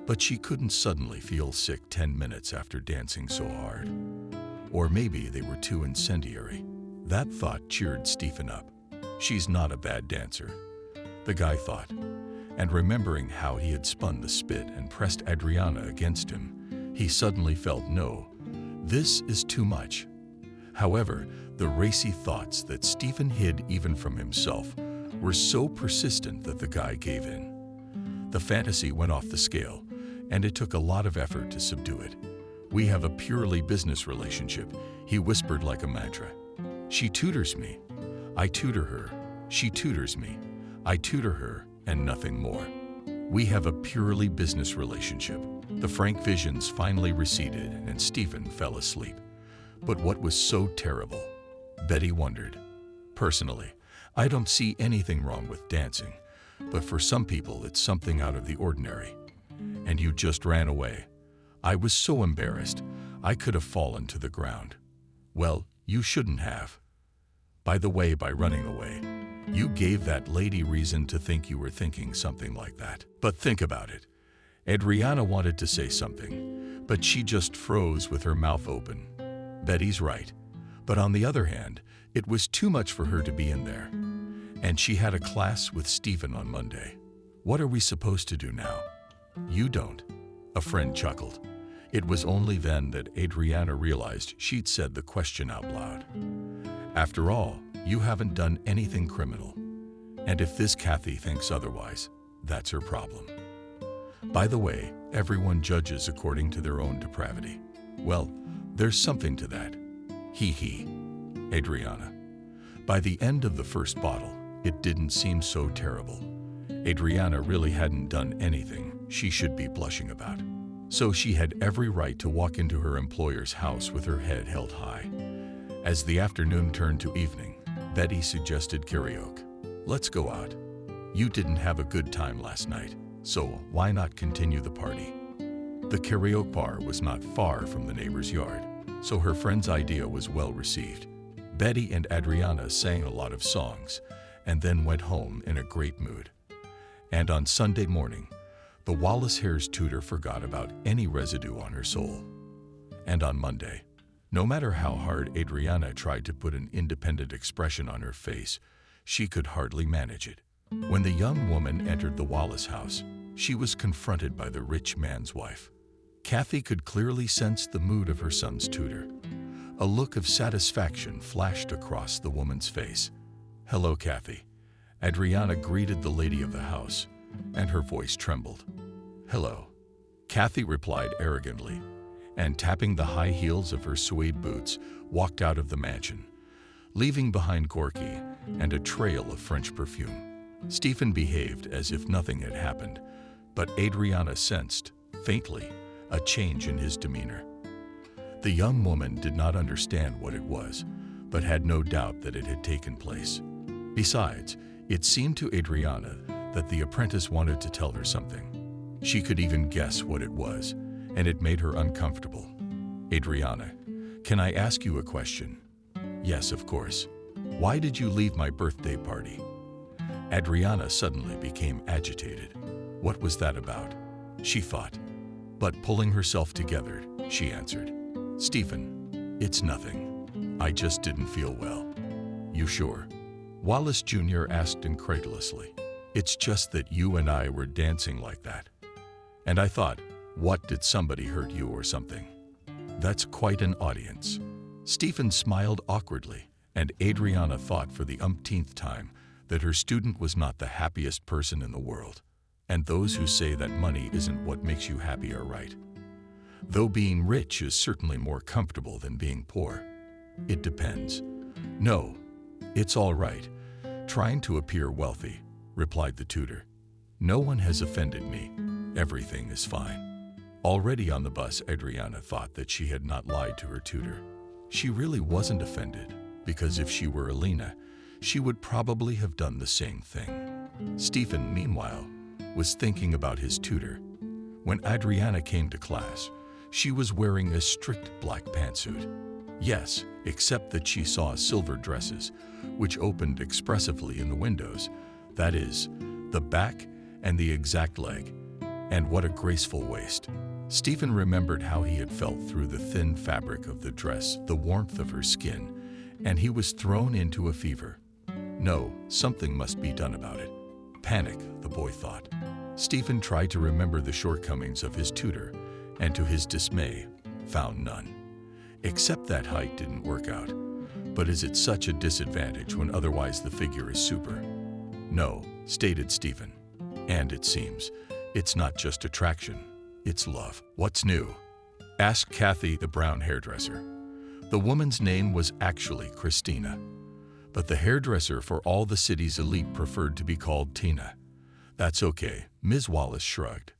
But she couldn't suddenly feel sick 10 minutes after dancing so hard. Or maybe they were too incendiary. That thought cheered Stephen up. She's not a bad dancer, the guy thought. And remembering how he had spun the spit and pressed Adriana against him, he suddenly felt no, this is too much. However, the racy thoughts that Stephen hid even from himself were so persistent that the guy gave in. The fantasy went off the scale, and it took a lot of effort to subdue it. We have a purely business relationship, he whispered like a mantra. She tutors me. I tutor her. She tutors me. I tutor her, and nothing more. We have a purely business relationship. The frank visions finally receded, and Stephen fell asleep. But what was so terrible? Betty wondered. Personally, I don't see anything wrong with dancing, but for some people it's something out of the ordinary. And you just ran away. I was so embarrassed, I could have fallen to the ground. Well, you shouldn't have. By the way, by running away, you gave that lady reason to think you were thinking something like that. But think about it. Adriana wanted to say something, but she just froze with her mouth open. Betty's right. But on the other hand, it was too much for her to be in there. And she had a class with Stephen on Monday. What are we supposed to do now? You don't. A friend chuckled. It was only then that Adriana realized she'd said the question out loud. After all, you haven't done anything criminal. And if this Kathy thinks otherwise, that's her problem. By the way, everyone judges according to their own depravity. Well, there's something to that. Hee. Adriana. By the end of the first bottle, it didn't seem so terrible. Adriana really hadn't done anything she should be blushing about. So she had every right to walk into her employer's house with her head held high. As the afternoon turned to evening, Betty suggested karaoke. Let's go out. You didn't have a good time last night, so why not continue the party? The karaoke bar was not far from the neighbor's yard, so her friend's idea was well received. Betty and Adriana sang a lot of songs and then went home in a great mood. And on Sunday morning, the Wallace Hare's tutor forgot about any residue on her soul. And on Monday, no matter how hard Adriana tried to put an independent expression on her face, she could hardly manage it. When the young woman entered the Wallace house, she was confronted by the rich man's wife. Kathy could clearly sense the mood of her son's tutor. A look of satisfaction flashed across the woman's face. "Hello, Kathy." Adriana greeted the lady of the house, and her voice trembled. "Hello," Kathy replied arrogantly, and tapping the high heels of her suede boots, walked out of the mansion, leaving behind Gorky and a trail of French perfume. Stephen behaved as if nothing had happened, but Adriana sensed, faintly, a change in his demeanor. The young woman did not understand what it was, but had no doubt that it had taken place. Besides, it seemed to Adriana that the apprentice wanted to tell her something. She could even guess what it was, and it made her uncomfortable. "Adriana, can I ask you a question?" "Yes, of course. Why did you leave my birthday party?" Adriana suddenly became agitated. What was that about? She thought. But pulling herself together, she answered, "Stephen, it's nothing. I just didn't feel well." "You sure?" Wallace Jr. asked incredulously. "It's just that you and I were dancing like that. And I thought, what, did somebody hurt you or something?" That's quite an audience. Stephen smiled awkwardly, and Adriana thought for the umpteenth time that her student was not the happiest person in the world. And those who say that money isn't what makes you happy are right. Though being rich is certainly more comfortable than being poor. It depends. "No, it's all right. Trying to appear wealthy," replied the tutor. "No one has offended me. Everything is fine." Already on the bus, Adriana thought that she had not lied to her tutor. She really wasn't offended, because if she were Alina, she would probably have done the same thing. Stephen, meanwhile, was thinking about his tutor. When Adriana came to class, she was wearing a strict black pantsuit. Yes, except that she saw silver dresses, which opened expressively in the windows. That is, the back and the exact leg. And what a graceful waist. Stephen remembered how he had felt through the thin fabric of the dress, the warmth of her skin, and he was thrown into a fever. No, something must be done about it. Panic, the boy thought. Stephen tried to remember the shortcomings of his tutor, and to his dismay, found none. Except that height didn't work out. But is it such a disadvantage when otherwise the figure is super? No, stated Stephen. And it seems, it's not just attraction, it's love. What's new? Asked Kathy, the brown hairdresser. The woman's name was actually Christina, but the hairdresser for all the city's elite preferred to be called Tina. That's okay, Ms. Wallace shrugged.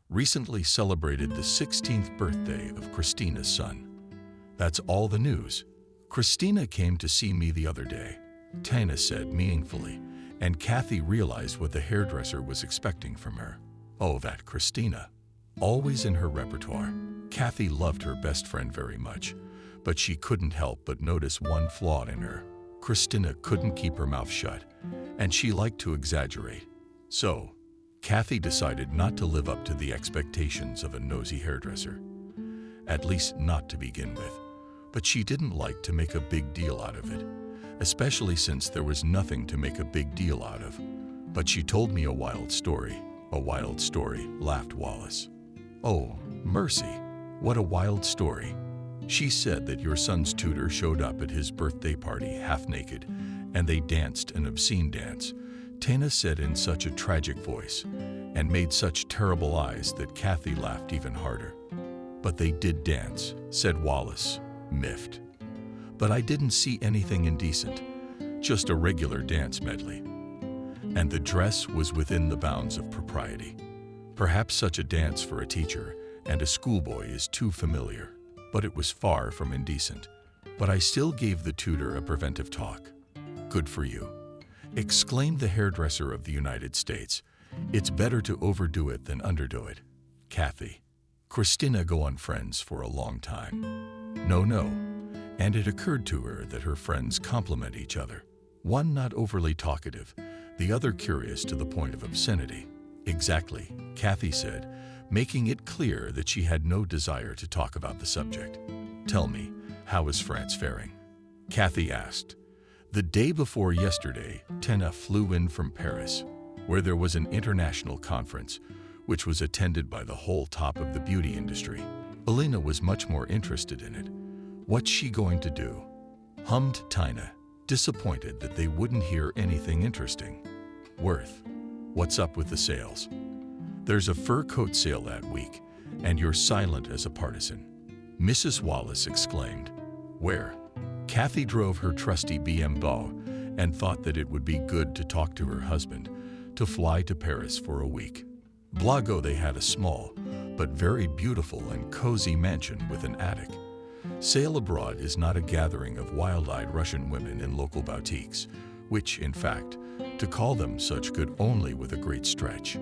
Recently celebrated the 16th birthday of Christina's son. That's all the news. Christina came to see me the other day, Tina said meaningfully, and Kathy realized what the hairdresser was expecting from her. Oh, that Christina. Always in her repertoire. Kathy loved her best friend very much, but she couldn't help but notice one flaw in her. Christina couldn't keep her mouth shut, and she liked to exaggerate. So, Kathy decided not to live up to the expectations of a nosy hairdresser. At least not to begin with. But she didn't like to make a big deal out of it, especially since there was nothing to make a big deal out of. But she told me a wild story, laughed Wallace. Oh, mercy, what a wild story. She said that your son's tutor showed up at his birthday party half naked, and they danced an obscene dance, Tina said in such a tragic voice, and made such terrible eyes that Kathy laughed even harder. But they did dance, said Wallace, miffed. But I didn't see anything indecent, just a regular dance medley. And the dress was within the bounds of propriety. Perhaps such a dance for a teacher and a schoolboy is too familiar, but it was far from indecent. But I still gave the tutor a preventive talk. Good for you, exclaimed the hairdresser of the United States. It's better to overdo it than underdo it. Kathy. Christina go on friends for a long time. No. And it occurred to her that her friends complement each other. One not overly talkative, the other curious to the point of obscenity. Exactly, Kathy said, making it clear that she had no desire to talk about the subject. Tell me, how is France faring? Kathy asked. The day before yesterday, Tina flew in from Paris, where there was an international conference, which was attended by the whole top of the beauty industry. Elena was much more interested in it. What's she going to do? Hummed Tina, disappointed that they wouldn't hear anything interesting. Worth, what's up with the sales? There's a fur coat sale that week, and you're silent as a partisan. Mrs. Wallace exclaimed. Where? Kathy drove her trusty BMW and thought that it would be good to talk to her husband, to fly to Paris for a week. Blago they had a small, but very beautiful and cozy mansion with an attic. Sail abroad is not a gathering of wild-eyed Russian women in local boutiques, which, in fact, to call them such could only with a great stretch.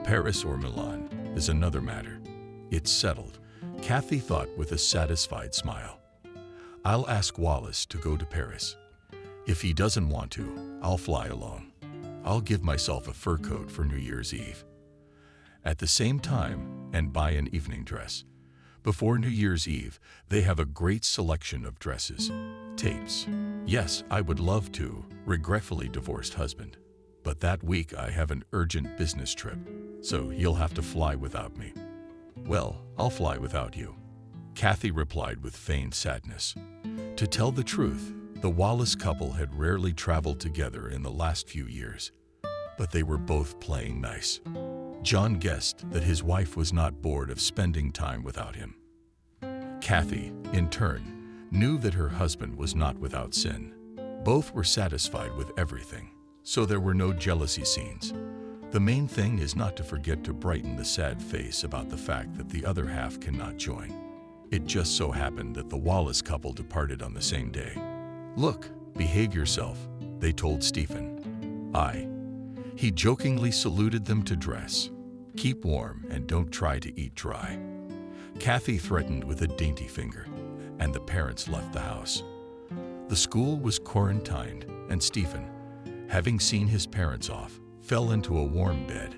Paris or Milan is another matter. It's settled, Kathy thought with a satisfied smile. I'll ask Wallace to go to Paris. If he doesn't want to, I'll fly alone. I'll give myself a fur coat for New Year's Eve. At the same time, and buy an evening dress. Before New Year's Eve, they have a great selection of dresses, tapes. Yes, I would love to, regretfully divorced husband. But that week I have an urgent business trip, so you'll have to fly without me. Well, I'll fly without you, Kathy replied with feigned sadness. To tell the truth, the Wallace couple had rarely traveled together in the last few years, but they were both playing nice. John guessed that his wife was not bored of spending time without him. Kathy, in turn, knew that her husband was not without sin. Both were satisfied with everything, so there were no jealousy scenes. The main thing is not to forget to brighten the sad face about the fact that the other half cannot join. It just so happened that the Wallace couple departed on the same day. Look, behave yourself, they told Stephen. He jokingly saluted them to dress. Keep warm and don't try to eat dry. Kathy threatened with a dainty finger, and the parents left the house. The school was quarantined, and Stephen, having seen his parents off, fell into a warm bed.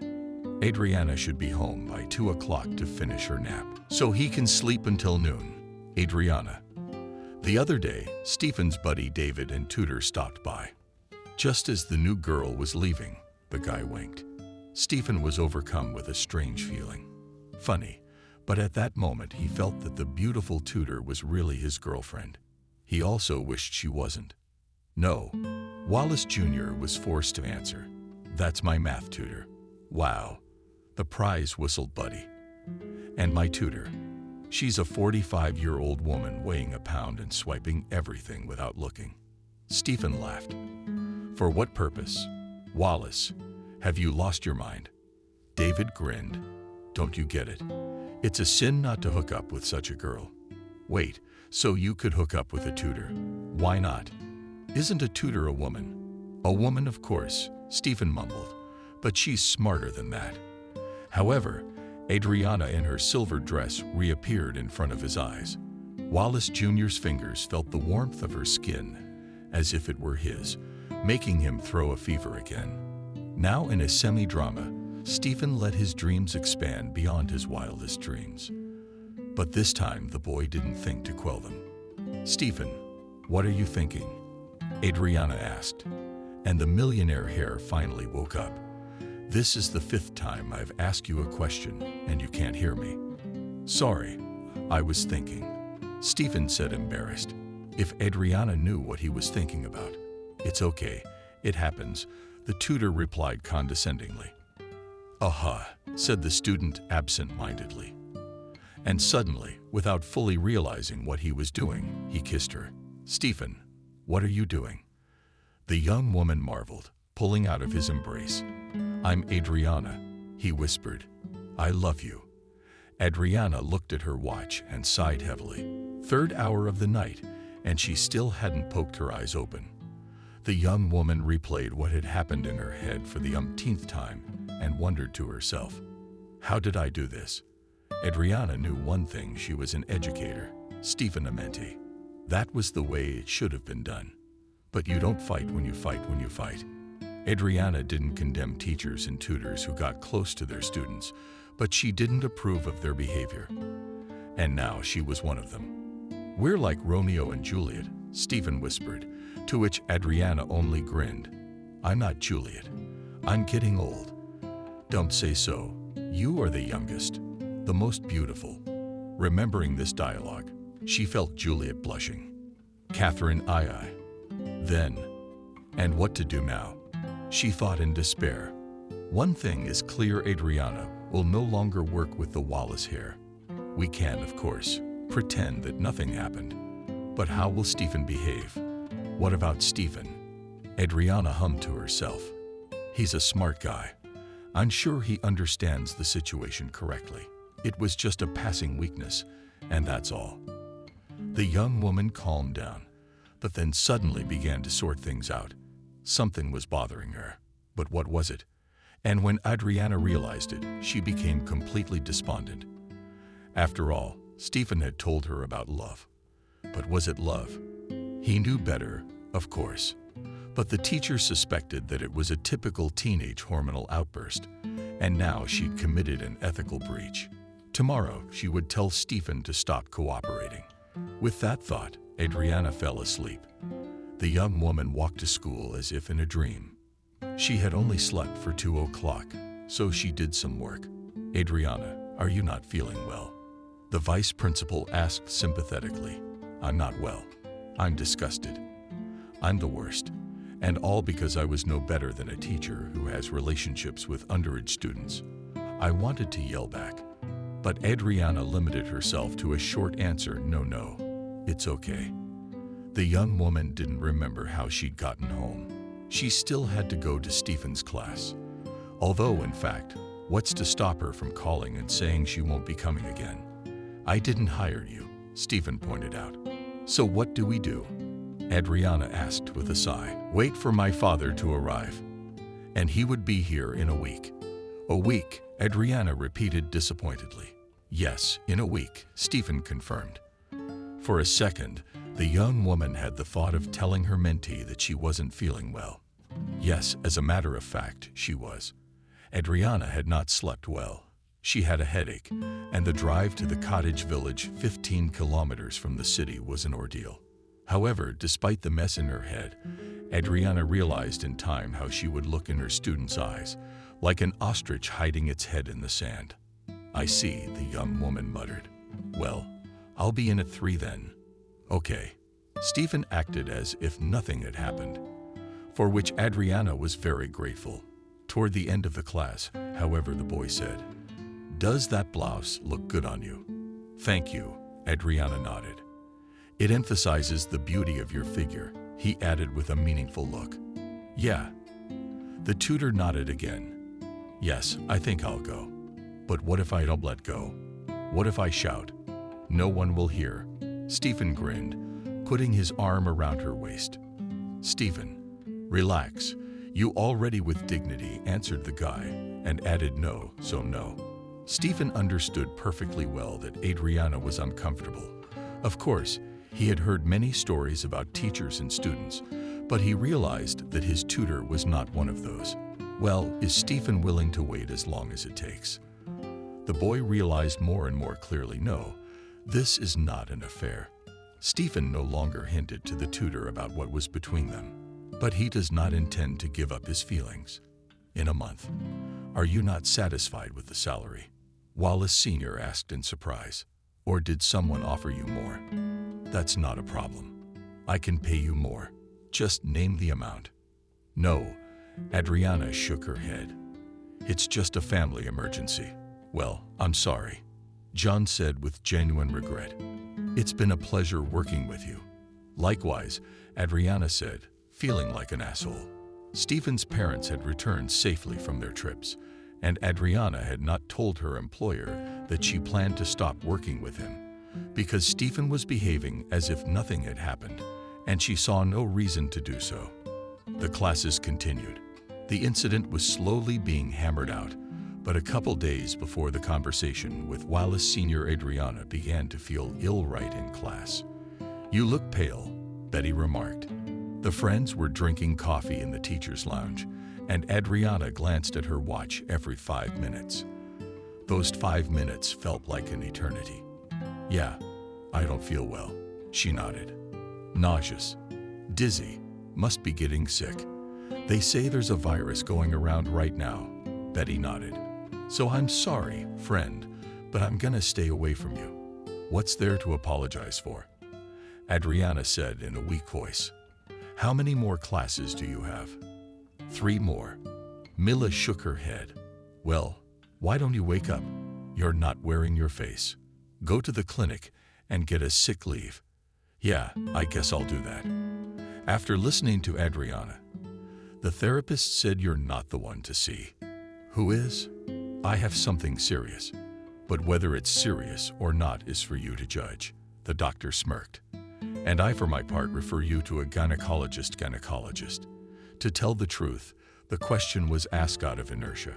Adriana should be home by 2 o'clock to finish her nap, so he can sleep until noon. Adriana. The other day, Stephen's buddy David and Tutor stopped by. Just as the new girl was leaving, the guy winked. Stephen was overcome with a strange feeling. Funny, but at that moment he felt that the beautiful Tutor was really his girlfriend. He also wished she wasn't. No, Wallace Jr. was forced to answer. That's my math tutor. Wow. The prize whistled Buddy. And my tutor. She's a 45-year-old woman weighing a pound and swiping everything without looking. Stephen laughed. For what purpose? Wallace, have you lost your mind? David grinned. Don't you get it? It's a sin not to hook up with such a girl. Wait, so you could hook up with a tutor? Why not? Isn't a tutor a woman? A woman, of course, Stephen mumbled, but she's smarter than that. However, Adriana in her silver dress reappeared in front of his eyes. Wallace Jr.'s fingers felt the warmth of her skin, as if it were his, making him throw a fever again. Now in a semi-drama, Stephen let his dreams expand beyond his wildest dreams. But this time the boy didn't think to quell them. Stephen, what are you thinking? Adriana asked, and the millionaire hair finally woke up. This is the 5th time I've asked you a question and you can't hear me. Sorry, I was thinking, Stephen said, embarrassed. If Adriana knew what he was thinking about. It's okay, it happens, the tutor replied condescendingly. Aha, said the student absent-mindedly. And suddenly, without fully realizing what he was doing, he kissed her. Stephen, what are you doing? The young woman marveled, pulling out of his embrace. I'm Adriana, he whispered. I love you. Adriana looked at her watch and sighed heavily. 3rd hour of the night, and she still hadn't poked her eyes open. The young woman replayed what had happened in her head for the umpteenth time and wondered to herself, how did I do this? Adriana knew one thing: she was an educator, Stephen a mentee. That was the way it should have been done. But you don't fight when you fight when you fight. Adriana didn't condemn teachers and tutors who got close to their students, but she didn't approve of their behavior. And now she was one of them. We're like Romeo and Juliet, Stephen whispered, to which Adriana only grinned. I'm not Juliet. I'm getting old. Don't say so. You are the youngest, the most beautiful. Remembering this dialogue, she felt Juliet blushing. Catherine, aye. Then, and what to do now? She thought in despair. One thing is clear: Adriana will no longer work with the Wallace hair. We can, of course, pretend that nothing happened. But how will Stephen behave? What about Stephen? Adriana hummed to herself. He's a smart guy. I'm sure he understands the situation correctly. It was just a passing weakness, and that's all. The young woman calmed down, but then suddenly began to sort things out. Something was bothering her, but what was it? And when Adriana realized it, she became completely despondent. After all, Stephen had told her about love. But was it love? He knew better, of course. But the teacher suspected that it was a typical teenage hormonal outburst, and now she'd committed an ethical breach. Tomorrow, she would tell Stephen to stop cooperating. With that thought, Adriana fell asleep. The young woman walked to school as if in a dream. She had only slept for 2 o'clock, so she did some work. Adriana, are you not feeling well? The vice principal asked sympathetically. I'm not well. I'm disgusted. I'm the worst. And all because I was no better than a teacher who has relationships with underage students. I wanted to yell back, but Adriana limited herself to a short answer: no, it's okay. The young woman didn't remember how she'd gotten home. She still had to go to Stephen's class. Although, in fact, what's to stop her from calling and saying she won't be coming again? I didn't hire you, Stephen pointed out. So what do we do? Adriana asked with a sigh. Wait for my father to arrive. And he would be here in a week. A week, Adriana repeated disappointedly. Yes, in a week, Stephen confirmed. For a second, the young woman had the thought of telling her mentee that she wasn't feeling well. Yes, as a matter of fact, she was. Adriana had not slept well. She had a headache, and the drive to the cottage village 15 kilometers from the city was an ordeal. However, despite the mess in her head, Adriana realized in time how she would look in her student's eyes, like an ostrich hiding its head in the sand. "I see," the young woman muttered. "Well, I'll be in at 3 then." "Okay." Stephen acted as if nothing had happened, for which Adriana was very grateful. Toward the end of the class, however, the boy said, "Does that blouse look good on you?" "Thank you," Adriana nodded. "It emphasizes the beauty of your figure," he added with a meaningful look. "Yeah." The tutor nodded again. "Yes, I think I'll go. But what if I don't let go? What if I shout? No one will hear." Stephen grinned, putting his arm around her waist. "Stephen, relax. You already with dignity," answered the guy, and added no, so no. Stephen understood perfectly well that Adriana was uncomfortable. Of course, he had heard many stories about teachers and students, but he realized that his tutor was not one of those. Well, is Stephen willing to wait as long as it takes? The boy realized more and more clearly, no, this is not an affair. Stephen no longer hinted to the tutor about what was between them, but he does not intend to give up his feelings. In a month. "Are you not satisfied with the salary?" Wallace Sr. asked in surprise. "Or did someone offer you more?" "That's not a problem. I can pay you more. Just name the amount." "No," Adriana shook her head. "It's just a family emergency." "Well, I'm sorry," John said with genuine regret. "It's been a pleasure working with you." "Likewise," Adriana said, feeling like an asshole. Stephen's parents had returned safely from their trips, and Adriana had not told her employer that she planned to stop working with him, because Stephen was behaving as if nothing had happened, and she saw no reason to do so. The classes continued. The incident was slowly being hammered out, but a couple days before the conversation with Wallace Sr., Adriana began to feel ill right in class. "You look pale," Betty remarked. The friends were drinking coffee in the teacher's lounge, and Adriana glanced at her watch every 5 minutes. Those 5 minutes felt like an eternity. "Yeah, I don't feel well," she nodded. "Nauseous. Dizzy. Must be getting sick. They say there's a virus going around right now," Betty nodded. "So I'm sorry, friend, but I'm gonna stay away from you." "What's there to apologize for?" Adriana said in a weak voice. "How many more classes do you have?" 3 more. Mila shook her head. "Well, why don't you wake up? You're not wearing your face. Go to the clinic and get a sick leave." "Yeah, I guess I'll do that." After listening to Adriana, the therapist said, "You're not the one to see." "Who is?" "I have something serious. But whether it's serious or not is for you to judge," the doctor smirked. "And I, for my part, refer you to a gynecologist. To tell the truth, the question was asked out of inertia."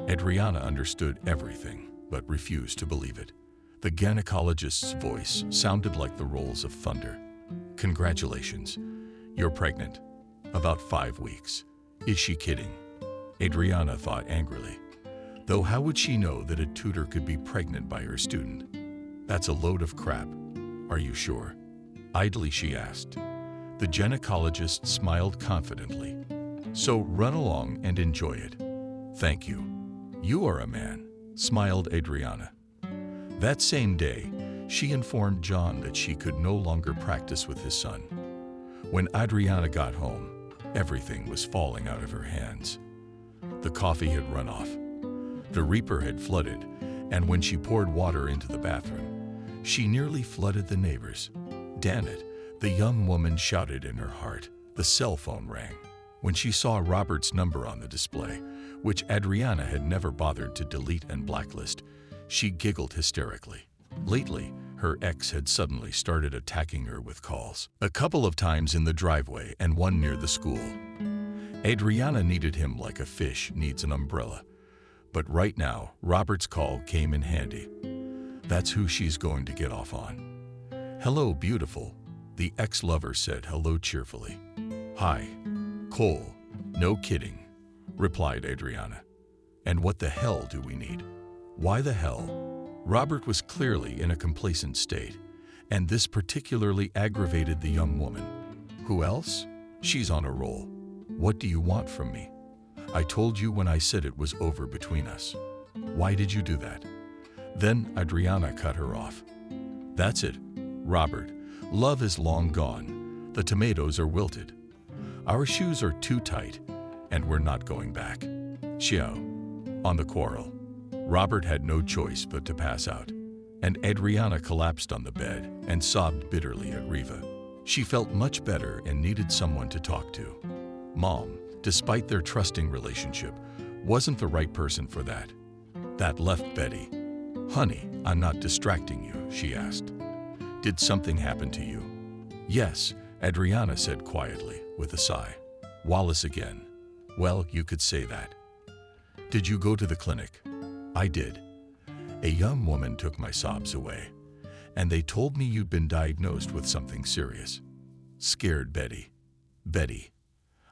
Adriana understood everything, but refused to believe it. The gynecologist's voice sounded like the rolls of thunder. "Congratulations. You're pregnant. About 5 weeks. Is she kidding?" Adriana thought angrily. Though how would she know that a tutor could be pregnant by her student? "That's a load of crap. Are you sure?" Idly she asked. The gynecologist smiled confidently. "So run along and enjoy it." "Thank you. You are a man," smiled Adriana. That same day, she informed John that she could no longer practice with his son. When Adriana got home, everything was falling out of her hands. The coffee had run off. The reaper had flooded, and when she poured water into the bathroom, she nearly flooded the neighbors. "Damn it," the young woman shouted in her heart. The cell phone rang. When she saw Robert's number on the display, which Adriana had never bothered to delete and blacklist, she giggled hysterically. Lately, her ex had suddenly started attacking her with calls. A couple of times in the driveway and one near the school. Adriana needed him like a fish needs an umbrella. But right now, Robert's call came in handy. That's who she's going to get off on. Hello, beautiful. The ex-lover said hello cheerfully. Hi, Cole. No kidding, replied Adriana. And what the hell do we need? Why the hell? Robert was clearly in a complacent state, and this particularly aggravated the young woman. Who else? She's on a roll. What do you want from me? I told you when I said it was over between us. Why did you do that? Then Adriana cut her off. That's it, Robert. Love is long gone. The tomatoes are wilted. Our shoes are too tight, and we're not going back. Xiao. On the quarrel. Robert had no choice but to pass out, and Adriana collapsed on the bed and sobbed bitterly at Riva. She felt much better and needed someone to talk to. Mom, despite their trusting relationship, wasn't the right person for that. That left Betty. Honey, I'm not distracting you, she asked. Did something happen to you? Yes, Adriana said quietly, with a sigh. Wallace again. Well, you could say that. Did you go to the clinic? I did. A young woman took my sobs away, and they told me you'd been diagnosed with something serious. Scared Betty. Betty.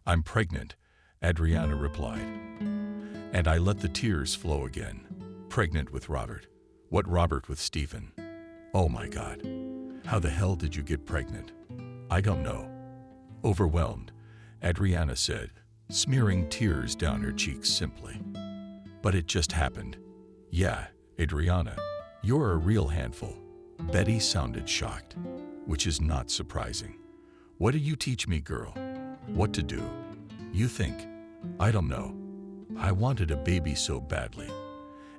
I'm pregnant, Adriana replied. And I let the tears flow again. Pregnant with Robert. What Robert with Stephen? Oh my God. How the hell did you get pregnant? I don't know. Overwhelmed, Adriana said, smearing tears down her cheeks simply. But it just happened. Yeah, Adriana, you're a real handful. Betty sounded shocked, which is not surprising. What did you teach me, girl? What to do? You think? I don't know. I wanted a baby so badly.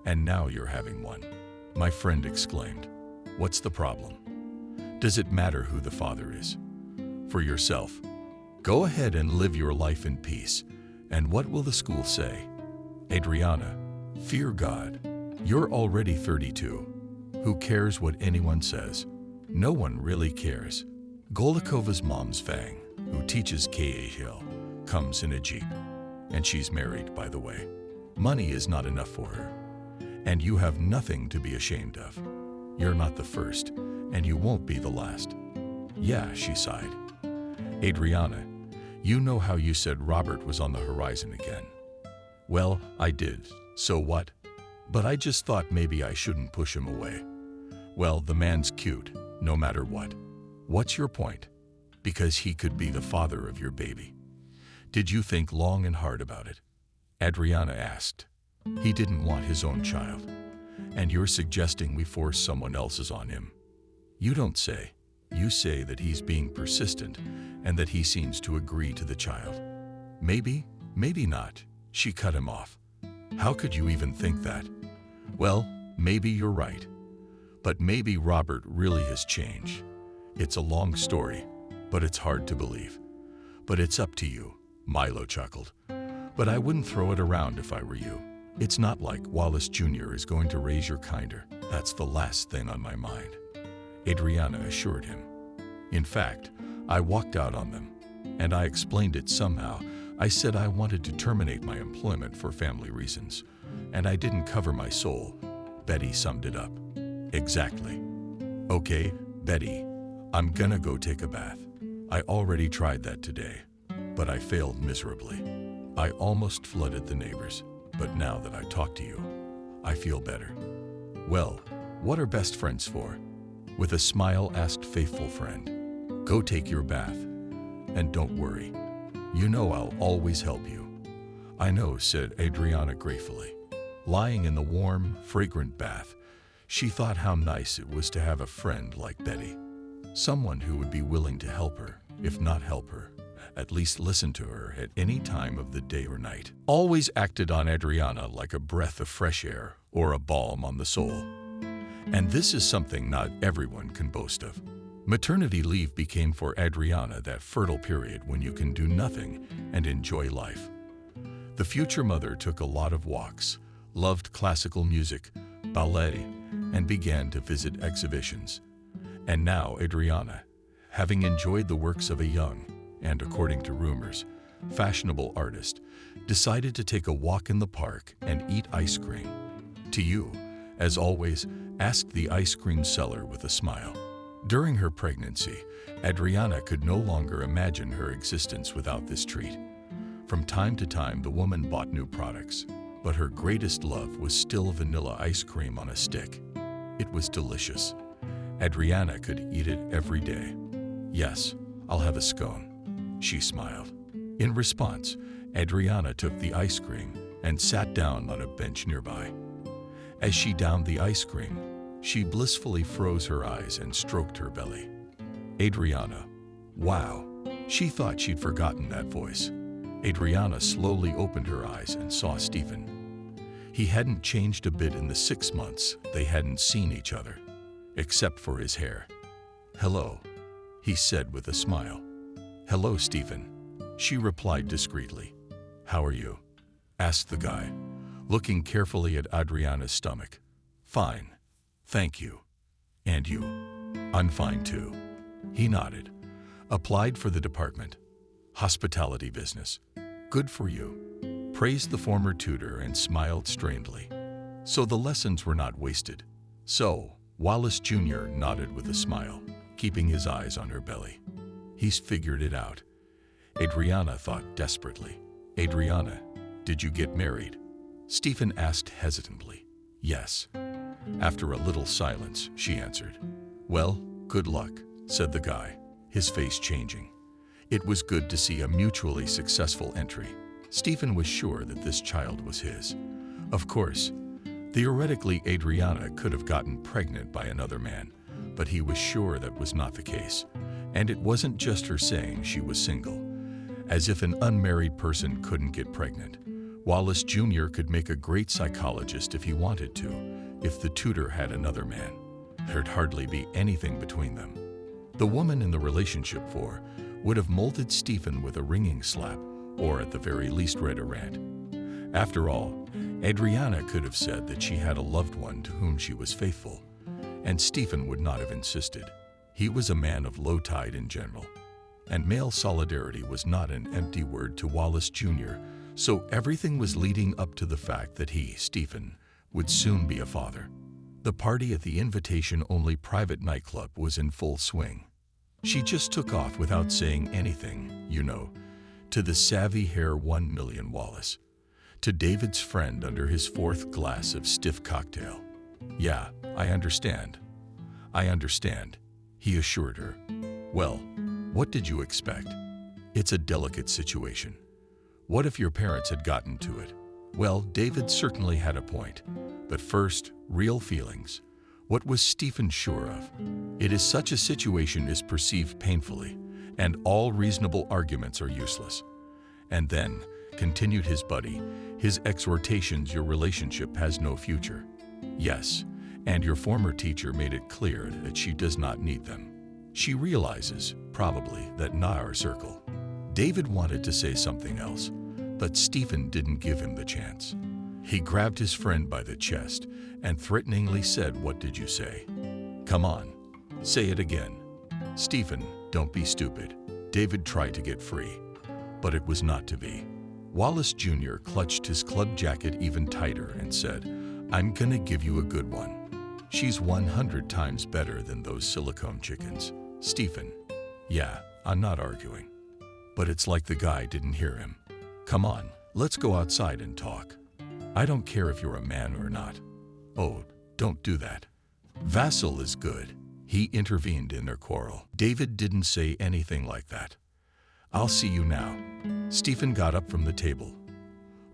And now you're having one. My friend exclaimed. What's the problem? Does it matter who the father is? For yourself. Go ahead and live your life in peace. And what will the school say? Adriana, fear God. You're already 32. Who cares what anyone says? No one really cares. Golikova's mom's Fang, who teaches KHL, comes in a Jeep. And she's married, by the way. Money is not enough for her. And you have nothing to be ashamed of. You're not the first, and you won't be the last. Yeah, she sighed. Adriana, you know how you said Robert was on the horizon again. Well, I did. So what? But I just thought maybe I shouldn't push him away. Well, the man's cute, no matter what. What's your point? Because he could be the father of your baby. Did you think long and hard about it? Adriana asked. He didn't want his own child. And you're suggesting we force someone else's on him. You don't say. You say that he's being persistent and that he seems to agree to the child. Maybe, maybe not. She cut him off. How could you even think that? Well, maybe you're right. But maybe Robert really has changed. It's a long story, but it's hard to believe. But it's up to you, Milo chuckled. But I wouldn't throw it around if I were you. It's not like Wallace Jr. is going to raise your kinder. That's the last thing on my mind. Adriana assured him. In fact, I walked out on them, and I explained it somehow. I said I wanted to terminate my employment for family reasons, and I didn't cover my soul. Betty summed it up. Exactly. Okay, Betty, I'm gonna go take a bath. I already tried that today, but I failed miserably. I almost flooded the neighbors, but now that I talked to you, I feel better. Well, what are best friends for? With a smile asked faithful friend. Go take your bath, and don't worry. You know I'll always help you. I know, said Adriana gratefully. Lying in the warm, fragrant bath, she thought how nice it was to have a friend like Betty. Someone who would be willing to help her, if not help her, at least listen to her at any time of the day or night. Always acted on Adriana like a breath of fresh air or a balm on the soul. And this is something not everyone can boast of. Maternity leave became for Adriana that fertile period when you can do nothing and enjoy life. The future mother took a lot of walks, loved classical music, ballet, and began to visit exhibitions. And now Adriana, having enjoyed the works of a young, and according to rumors, fashionable artist, decided to take a walk in the park and eat ice cream. To you, as always, asked the ice cream seller with a smile. During her pregnancy, Adriana could no longer imagine her existence without this treat. From time to time, the woman bought new products, but her greatest love was still vanilla ice cream on a stick. It was delicious. Adriana could eat it every day. "Yes, I'll have a scone," she smiled. In response, Adriana took the ice cream and sat down on a bench nearby. As she downed the ice cream, she blissfully froze her eyes and stroked her belly. Adriana. Wow. She thought she'd forgotten that voice. Adriana slowly opened her eyes and saw Stephen. He hadn't changed a bit in the 6 months they hadn't seen each other, except for his hair. "Hello," he said with a smile. "Hello, Stephen," she replied discreetly. "How are you?" asked the guy, looking carefully at Adriana's stomach. "Fine, thank you. And you?" "I'm fine too." He nodded. "Applied for the department. Hospitality business. Good for you," praised the former tutor and smiled strangely. So the lessons were not wasted. "So," Wallace Jr. nodded with a smile, keeping his eyes on her belly. "He's figured it out." Adriana thought desperately. "Adriana, did you get married?" Stephen asked hesitantly. "Yes." After a little silence, she answered. "Well, good luck," said the guy, his face changing. It was good to see a mutually successful entry. Stephen was sure that this child was his. Of course, theoretically, Adriana could have gotten pregnant by another man, but he was sure that was not the case. And it wasn't just her saying she was single. As if an unmarried person couldn't get pregnant. Wallace Jr. could make a great psychologist if he wanted to, if the tutor had another man. There'd hardly be anything between them. The woman in the relationship would have molded Stephen with a ringing slap, or at the very least read a rant. After all, Adriana could have said that she had a loved one to whom she was faithful, and Stephen would not have insisted. He was a man of low tide in general, and male solidarity was not an empty word to Wallace Jr., so everything was leading up to the fact that he, Stephen, would soon be a father. The party at the invitation-only private nightclub was in full swing. She just took off without saying anything, to the savvy hair 1 million Wallace, to David's friend under his 4th glass of stiff cocktail. "Yeah, I understand," he assured her. "Well, what did you expect? It's a delicate situation. What if your parents had gotten to it?" Well, David certainly had a point. But first, real feelings. What was Stephen sure of? It is such a situation is perceived painfully, and all reasonable arguments are useless. And then, continued his buddy, his exhortations, your relationship has no future. Yes, and your former teacher made it clear that she does not need them. She realizes, probably, that not our circle. David wanted to say something else, but Stephen didn't give him the chance. He grabbed his friend by the chest and threateningly said, "What did you say? Come on, say it again." "Stephen, don't be stupid." David tried to get free, but it was not to be. Wallace Jr. clutched his club jacket even tighter and said, "I'm gonna give you a good one. She's 100 times better than those silicone chickens." "Stephen." "Yeah, I'm not arguing." But it's like the guy didn't hear him. "Come on, let's go outside and talk. I don't care if you're a man or not." "Oh, don't do that." "Vassal is good," he intervened in their quarrel. David didn't say anything like that. "I'll see you now." Stephen got up from the table,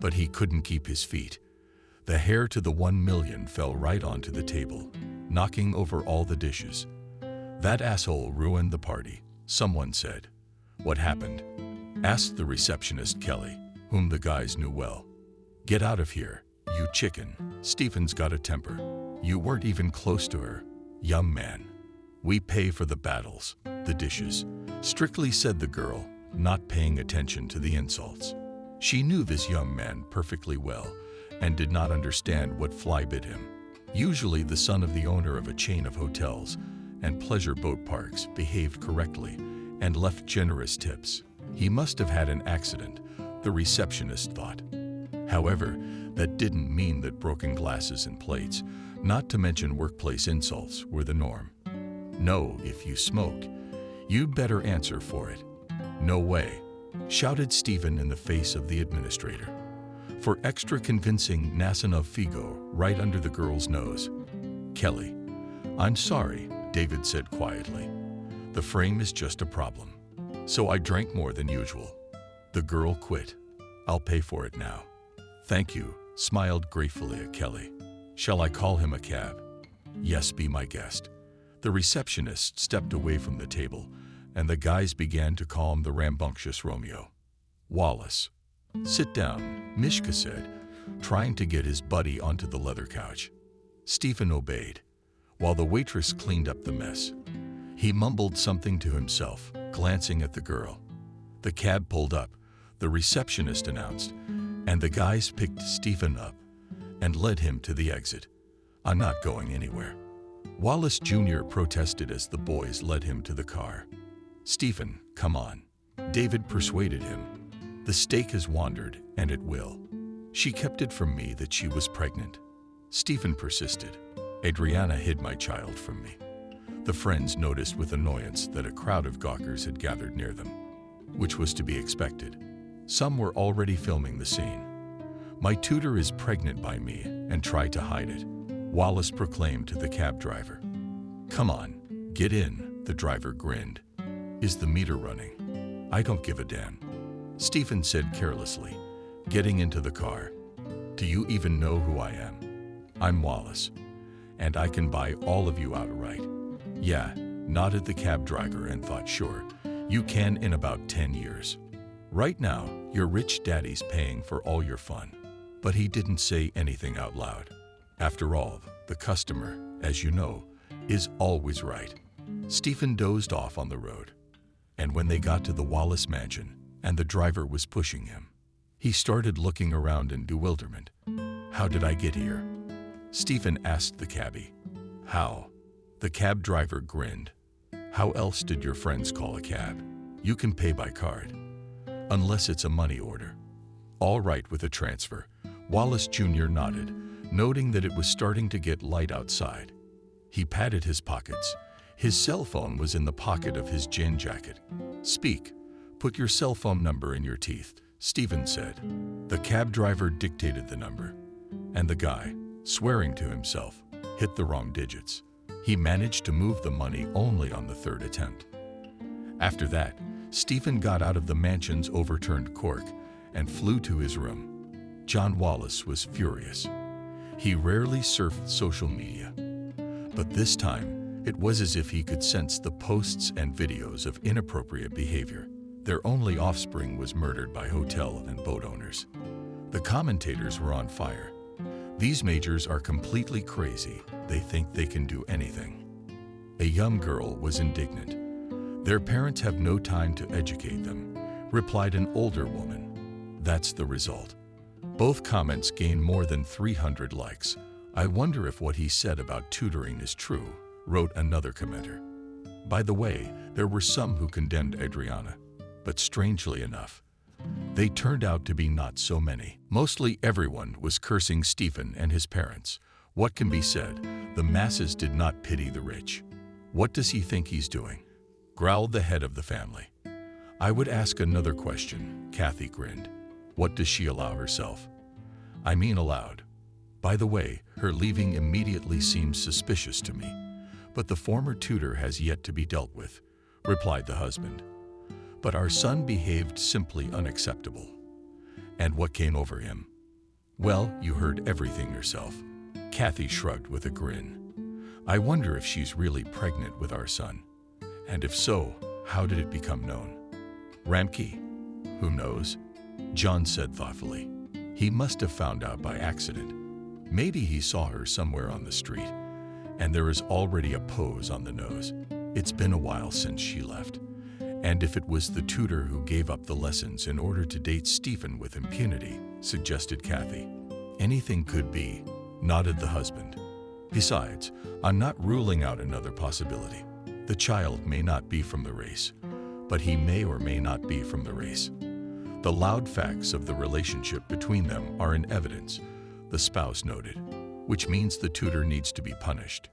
but he couldn't keep his feet. The hair to the 1 million fell right onto the table, knocking over all the dishes. "That asshole ruined the party," someone said. "What happened?" asked the receptionist Kelly, whom the guys knew well. "Get out of here, you chicken." Stephen's got a temper. "You weren't even close to her, young man. We pay for the battles, the dishes," strictly said the girl, not paying attention to the insults. She knew this young man perfectly well and did not understand what fly bit him. Usually the son of the owner of a chain of hotels and pleasure boat parks behaved correctly and left generous tips. He must have had an accident, the receptionist thought. However, that didn't mean that broken glasses and plates, not to mention workplace insults, were the norm. No, if you smoked, you'd better answer for it. No way, shouted Stephen in the face of the administrator. For extra convincing Nasanov Figo right under the girl's nose. Kelly, I'm sorry, David said quietly. The frame is just a problem. So I drank more than usual. The girl quit. I'll pay for it now. Thank you, smiled gratefully at Kelly. Shall I call him a cab? Yes, be my guest. The receptionist stepped away from the table, and the guys began to calm the rambunctious Romeo. Wallace. Sit down, Mishka said, trying to get his buddy onto the leather couch. Stephen obeyed, while the waitress cleaned up the mess. He mumbled something to himself, glancing at the girl. The cab pulled up, the receptionist announced, and the guys picked Stephen up and led him to the exit. I'm not going anywhere. Wallace Jr. protested as the boys led him to the car. Stephen, come on. David persuaded him. The stake has wandered, and it will. She kept it from me that she was pregnant. Stephen persisted. Adriana hid my child from me. The friends noticed with annoyance that a crowd of gawkers had gathered near them, which was to be expected. Some were already filming the scene. My tutor is pregnant by me and tried to hide it, Wallace proclaimed to the cab driver. Come on, get in, the driver grinned. Is the meter running? I don't give a damn, Stephen said carelessly, getting into the car. Do you even know who I am? I'm Wallace, and I can buy all of you outright. Yeah, nodded the cab driver and thought, sure, you can in about 10 years. Right now, your rich daddy's paying for all your fun. But he didn't say anything out loud. After all, the customer, as you know, is always right. Stephen dozed off on the road. And when they got to the Wallace mansion and the driver was pushing him, he started looking around in bewilderment. How did I get here? Stephen asked the cabbie. How? The cab driver grinned. How else did your friends call a cab? You can pay by card. Unless it's a money order. All right with a transfer. Wallace Jr. nodded, noting that it was starting to get light outside. He patted his pockets. His cell phone was in the pocket of his jean jacket. Speak. Put your cell phone number in your teeth, Stephen said. The cab driver dictated the number, and the guy, swearing to himself, hit the wrong digits. He managed to move the money only on the third attempt. After that, Stephen got out of the mansion's overturned cork and flew to his room. John Wallace was furious. He rarely surfed social media, but this time it was as if he could sense the posts and videos of inappropriate behavior. Their only offspring was murdered by hotel and boat owners. The commentators were on fire. These majors are completely crazy. They think they can do anything. A young girl was indignant. Their parents have no time to educate them, replied an older woman. That's the result. Both comments gained more than 300 likes. I wonder if what he said about tutoring is true, wrote another commenter. By the way, there were some who condemned Adriana, but strangely enough, they turned out to be not so many. Mostly everyone was cursing Stephen and his parents. What can be said? The masses did not pity the rich. What does he think he's doing? Growled the head of the family. I would ask another question, Kathy grinned. What does she allow herself? I mean aloud. By the way, her leaving immediately seems suspicious to me, but the former tutor has yet to be dealt with, replied the husband. But our son behaved simply unacceptable. And what came over him? Well, you heard everything yourself. Kathy shrugged with a grin. I wonder if she's really pregnant with our son. And if so, how did it become known? Ramke? Who knows? John said thoughtfully. He must have found out by accident. Maybe he saw her somewhere on the street, and there is already a pose on the nose. It's been a while since she left. And if it was the tutor who gave up the lessons in order to date Stephen with impunity, suggested Kathy. Anything could be, nodded the husband. Besides, I'm not ruling out another possibility. The child may not be from the race, but he may or may not be from the race. The loud facts of the relationship between them are in evidence, the spouse noted, which means the tutor needs to be punished.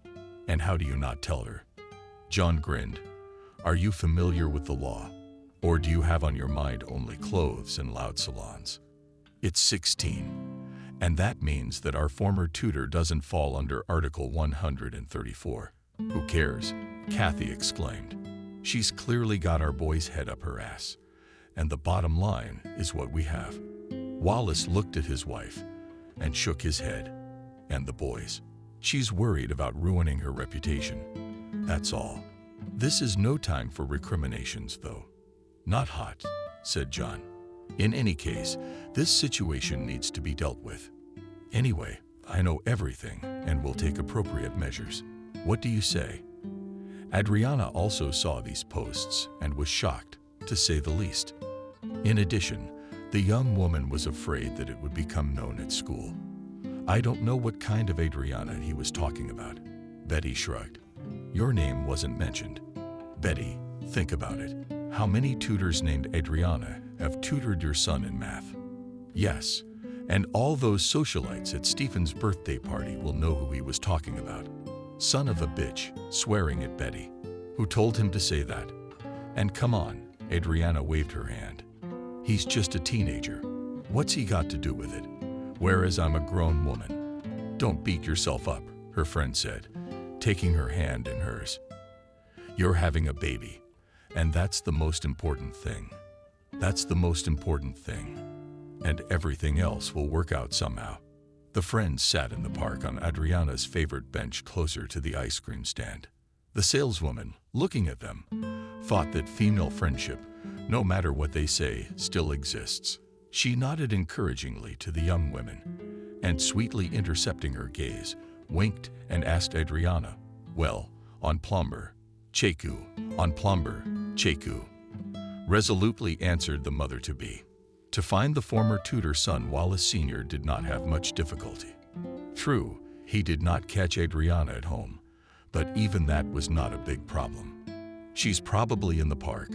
And how do you not tell her? John grinned. Are you familiar with the law? Or do you have on your mind only clothes and loud salons? It's 16, and that means that our former tutor doesn't fall under Article 134. Who cares? Kathy exclaimed. She's clearly got our boy's head up her ass, and the bottom line is what we have. Wallace looked at his wife and shook his head. And the boys? She's worried about ruining her reputation. That's all. This is no time for recriminations, though. Not hot, said John. In any case, this situation needs to be dealt with. Anyway, I know everything and will take appropriate measures. What do you say? Adriana also saw these posts and was shocked, to say the least. In addition, the young woman was afraid that it would become known at school. I don't know what kind of Adriana he was talking about. Betty shrugged. Your name wasn't mentioned. Betty, think about it. How many tutors named Adriana have tutored your son in math? Yes, and all those socialites at Stephen's birthday party will know who he was talking about. Son of a bitch, swearing at Betty. Who told him to say that? And come on, Adriana waved her hand. He's just a teenager. What's he got to do with it? Whereas I'm a grown woman. Don't beat yourself up, her friend said, taking her hand in hers. You're having a baby, and that's the most important thing. That's the most important thing. And everything else will work out somehow. The friends sat in the park on Adriana's favorite bench closer to the ice cream stand. The saleswoman, looking at them, thought that female friendship, no matter what they say, still exists. She nodded encouragingly to the young women, and sweetly intercepting her gaze, winked and asked Adriana, well, on plumber, Cheku, on plumber, Cheku. Resolutely answered the mother-to-be. To find the former tutor's son, Wallace Sr. did not have much difficulty. True, he did not catch Adriana at home, but even that was not a big problem. She's probably in the park,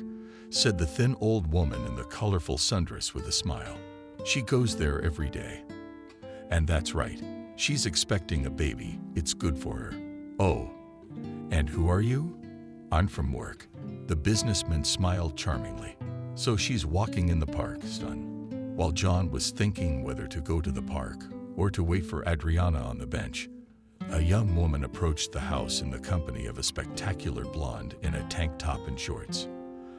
said the thin old woman in the colorful sundress with a smile. She goes there every day. And that's right, she's expecting a baby. It's good for her. Oh, and who are you? I'm from work. The businessman smiled charmingly. So she's walking in the park, son. While John was thinking whether to go to the park or to wait for Adriana on the bench, a young woman approached the house in the company of a spectacular blonde in a tank top and shorts.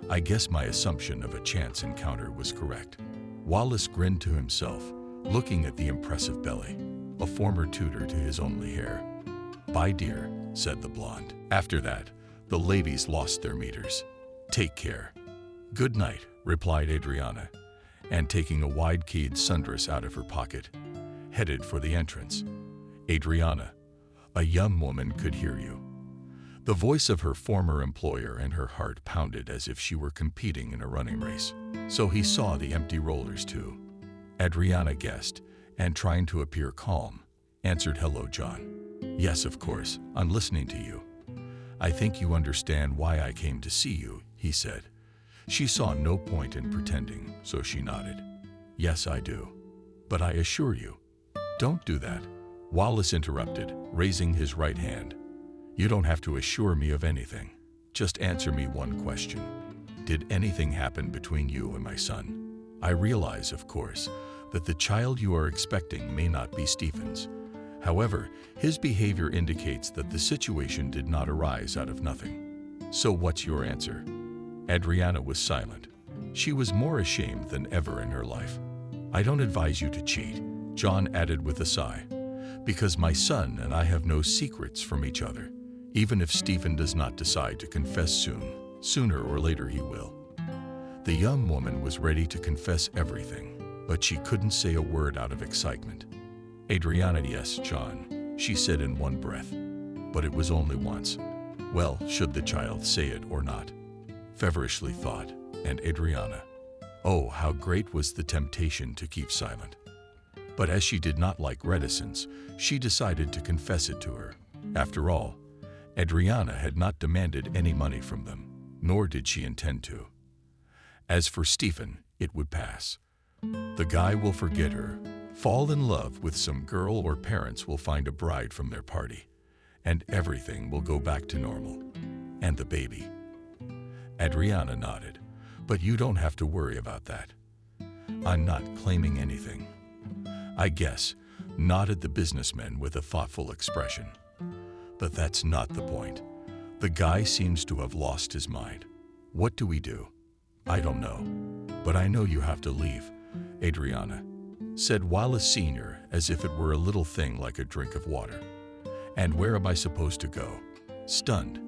I guess my assumption of a chance encounter was correct. Wallace grinned to himself, looking at the impressive belly, a former tutor to his only heir. Bye, dear, said the blonde. After that, the ladies lost their meters. Take care. Good night, replied Adriana, and taking a wide-keyed sundress out of her pocket, headed for the entrance. Adriana, a young woman could hear you. The voice of her former employer, and her heart pounded as if she were competing in a running race. So he saw the empty rollers too. Adriana guessed, and trying to appear calm, answered, hello, John. Yes, of course, I'm listening to you. I think you understand why I came to see you, he said. She saw no point in pretending, so she nodded. Yes, I do. But I assure you, don't do that. Wallace interrupted, raising his right hand. You don't have to assure me of anything. Just answer me one question. Did anything happen between you and my son? I realize, of course, that the child you are expecting may not be Stephen's. However, his behavior indicates that the situation did not arise out of nothing. So what's your answer? Adriana was silent. She was more ashamed than ever in her life. I don't advise you to cheat, John added with a sigh, because my son and I have no secrets from each other. Even if Stephen does not decide to confess soon, sooner or later he will. The young woman was ready to confess everything, but she couldn't say a word out of excitement. Adriana, yes, John, she said in one breath, but it was only once. Well, should the child say it or not? Feverishly thought, and Adriana. Oh, how great was the temptation to keep silent. But as she did not like reticence, she decided to confess it to her. After all, Adriana had not demanded any money from them, nor did she intend to. As for Stephen, it would pass. The guy will forget her, fall in love with some girl, or parents will find a bride from their party, and everything will go back to normal. And the baby? Adriana nodded. But you don't have to worry about that. I'm not claiming anything. I guess, nodded the businessman with a thoughtful expression. But that's not the point. The guy seems to have lost his mind. What do we do? I don't know. But I know you have to leave, Adriana, said Wallace Sr. as if it were a little thing like a drink of water. And where am I supposed to go? Stunned,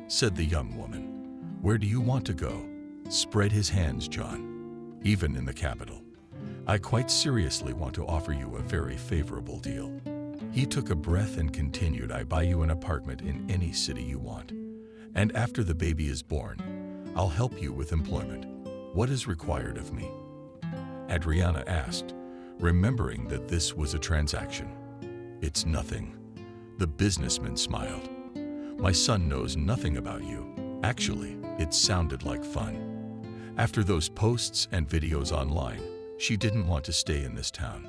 said the young woman. Where do you want to go? Spread his hands, John. Even in the capital. I quite seriously want to offer you a very favorable deal. He took a breath and continued, I buy you an apartment in any city you want. And after the baby is born, I'll help you with employment. What is required of me? Adriana asked, remembering that this was a transaction. It's nothing. The businessman smiled. My son knows nothing about you. Actually, it sounded like fun. After those posts and videos online, she didn't want to stay in this town.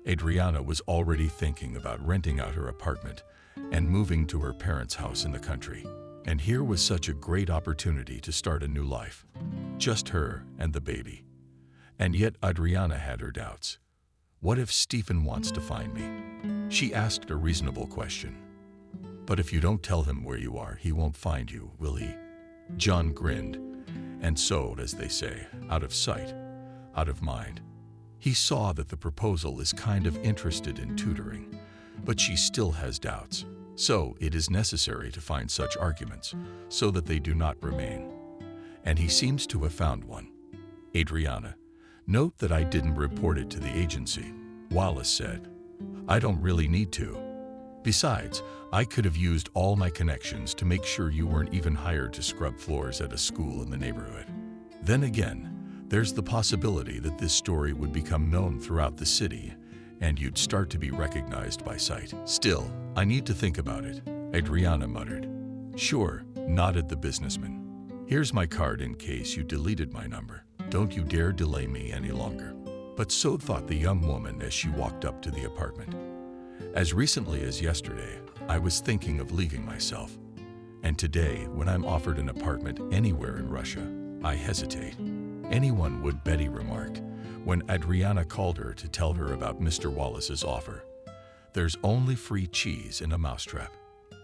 Adriana was already thinking about renting out her apartment and moving to her parents' house in the country. And here was such a great opportunity to start a new life. Just her and the baby. And yet Adriana had her doubts. What if Stephen wants to find me? She asked a reasonable question. But if you don't tell him where you are, he won't find you, will he? John grinned, and so, as they say, out of sight, out of mind. He saw that the proposal is kind of interested in tutoring, but she still has doubts. So it is necessary to find such arguments so that they do not remain. And he seems to have found one. Adriana, note that I didn't report it to the agency, Wallace said. I don't really need to. Besides, I could have used all my connections to make sure you weren't even hired to scrub floors at a school in the neighborhood. Then again, there's the possibility that this story would become known throughout the city and you'd start to be recognized by sight. Still, I need to think about it, Adriana muttered. Sure, nodded the businessman. Here's my card in case you deleted my number. Don't you dare delay me any longer. But so thought the young woman as she walked up to the apartment. As recently as yesterday, I was thinking of leaving myself. And today, when I'm offered an apartment anywhere in Russia, I hesitate. Anyone would, Betty remarked, when Adriana called her to tell her about Mr. Wallace's offer. There's only free cheese in a mousetrap.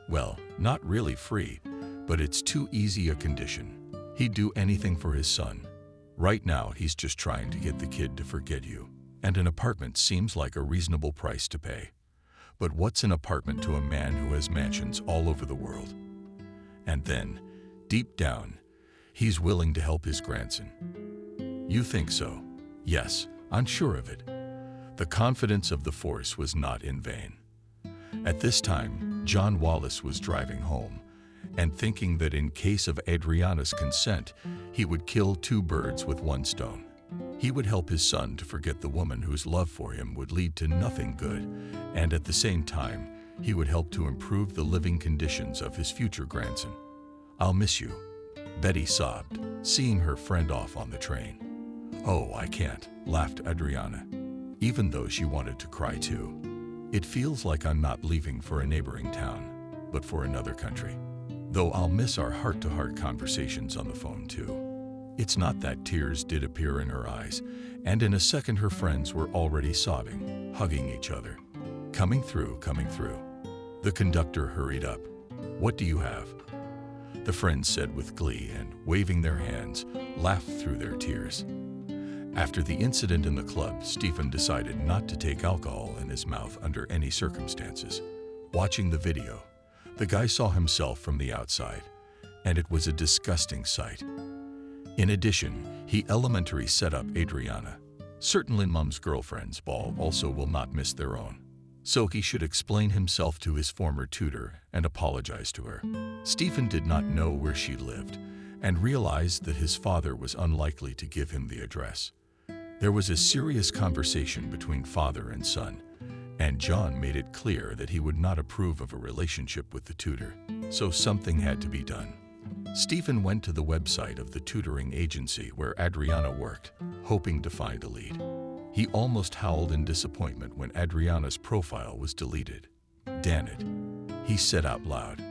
Well, not really free, but it's too easy a condition. He'd do anything for his son. Right now, he's just trying to get the kid to forget you. And an apartment seems like a reasonable price to pay. But what's an apartment to a man who has mansions all over the world? And then, deep down, he's willing to help his grandson. You think so? Yes, I'm sure of it. The confidence of the force was not in vain. At this time, John Wallace was driving home and thinking that in case of Adriana's consent, he would kill two birds with one stone. He would help his son to forget the woman whose love for him would lead to nothing good, and at the same time, he would help to improve the living conditions of his future grandson. I'll miss you, Betty sobbed, seeing her friend off on the train. Oh, I can't, laughed Adriana, even though she wanted to cry too. It feels like I'm not leaving for a neighboring town, but for another country. Though I'll miss our heart-to-heart conversations on the phone too. It's not that tears did appear in her eyes, and in a second her friends were already sobbing, hugging each other. Coming through, coming through. The conductor hurried up. What do you have? The friends said with glee and, waving their hands, laughed through their tears. After the incident in the club, Stephen decided not to take alcohol in his mouth under any circumstances. Watching the video, the guy saw himself from the outside, and it was a disgusting sight. In addition, he elementary set up Adriana. Certainly Mom's girlfriend's ball also will not miss their own. So he should explain himself to his former tutor and apologize to her. Stephen did not know where she lived and realized that his father was unlikely to give him the address. There was a serious conversation between father and son, and John made it clear that he would not approve of a relationship with the tutor, so something had to be done. Stephen went to the website of the tutoring agency where Adriana worked, hoping to find a lead. He almost howled in disappointment when Adriana's profile was deleted. Damn it, he said out loud.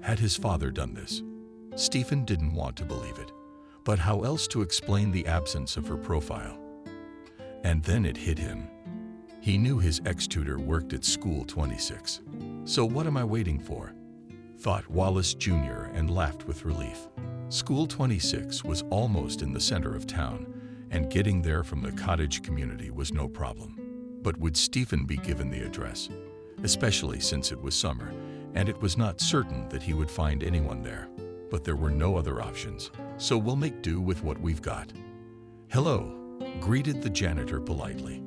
Had his father done this? Stephen didn't want to believe it, but how else to explain the absence of her profile? And then it hit him. He knew his ex-tutor worked at School 26. So what am I waiting for? Thought Wallace Jr. and laughed with relief. School 26 was almost in the center of town, and getting there from the cottage community was no problem. But would Stephen be given the address? Especially since it was summer, and it was not certain that he would find anyone there. But there were no other options, so we'll make do with what we've got. "Hello," greeted the janitor politely.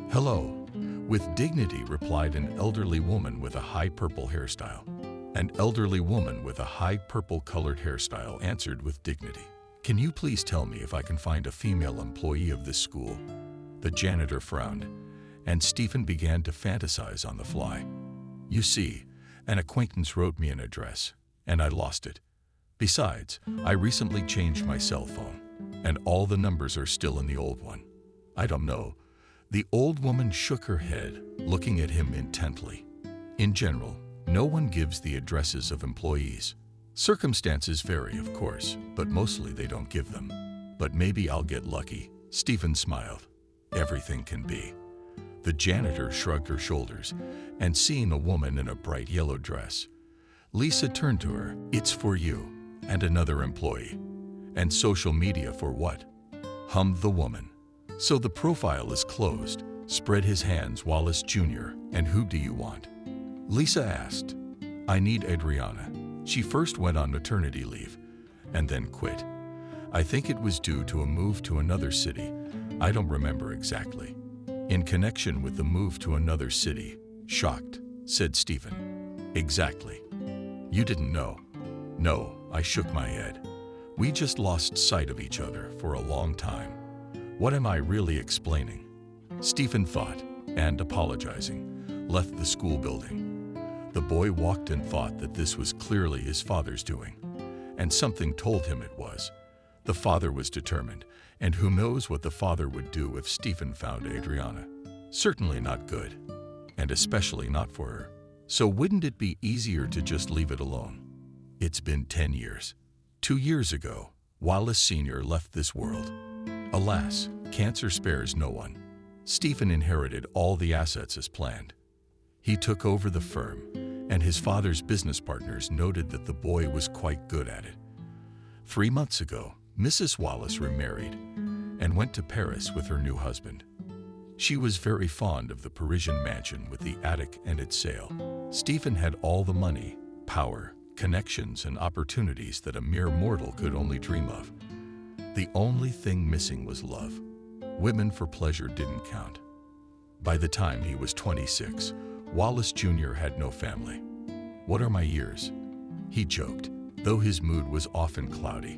"Hello," with dignity replied an elderly woman with a high purple hairstyle. An elderly woman with a high purple-colored hairstyle answered with dignity. "Can you please tell me if I can find a female employee of this school?" The janitor frowned, and Stephen began to fantasize on the fly. "You see, an acquaintance wrote me an address, and I lost it. Besides, I recently changed my cell phone, and all the numbers are still in the old one. I don't know." The old woman shook her head, looking at him intently. "In general, no one gives the addresses of employees. Circumstances vary, of course, but mostly they don't give them. But maybe I'll get lucky." Stephen smiled. "Everything can be." The janitor shrugged her shoulders, and seeing a woman in a bright yellow dress, Lisa turned to her. "It's for you, and another employee. And social media for what?" hummed the woman. "So the profile is closed," spread his hands Wallace Jr. "And who do you want?" Lisa asked. "I need Adriana. She first went on maternity leave, and then quit. I think it was due to a move to another city. I don't remember exactly." "In connection with the move to another city," shocked, said Stephen. "Exactly. You didn't know?" "No," I shook my head. "We just lost sight of each other for a long time. What am I really explaining?" Stephen thought, and apologizing, left the school building. The boy walked and thought that this was clearly his father's doing, and something told him it was. The father was determined, and who knows what the father would do if Stephen found Adriana. Certainly not good, and especially not for her. So wouldn't it be easier to just leave it alone? It's been 10 years. 2 years ago, Wallace Sr. left this world. Alas, cancer spares no one. Stephen inherited all the assets as planned. He took over the firm, and his father's business partners noted that the boy was quite good at it. 3 months ago, Mrs. Wallace remarried and went to Paris with her new husband. She was very fond of the Parisian mansion with the attic and its sale. Stephen had all the money, power, connections, and opportunities that a mere mortal could only dream of. The only thing missing was love. Women for pleasure didn't count. By the time he was 26, Wallace Jr. had no family. "What are my years?" he joked, though his mood was often cloudy.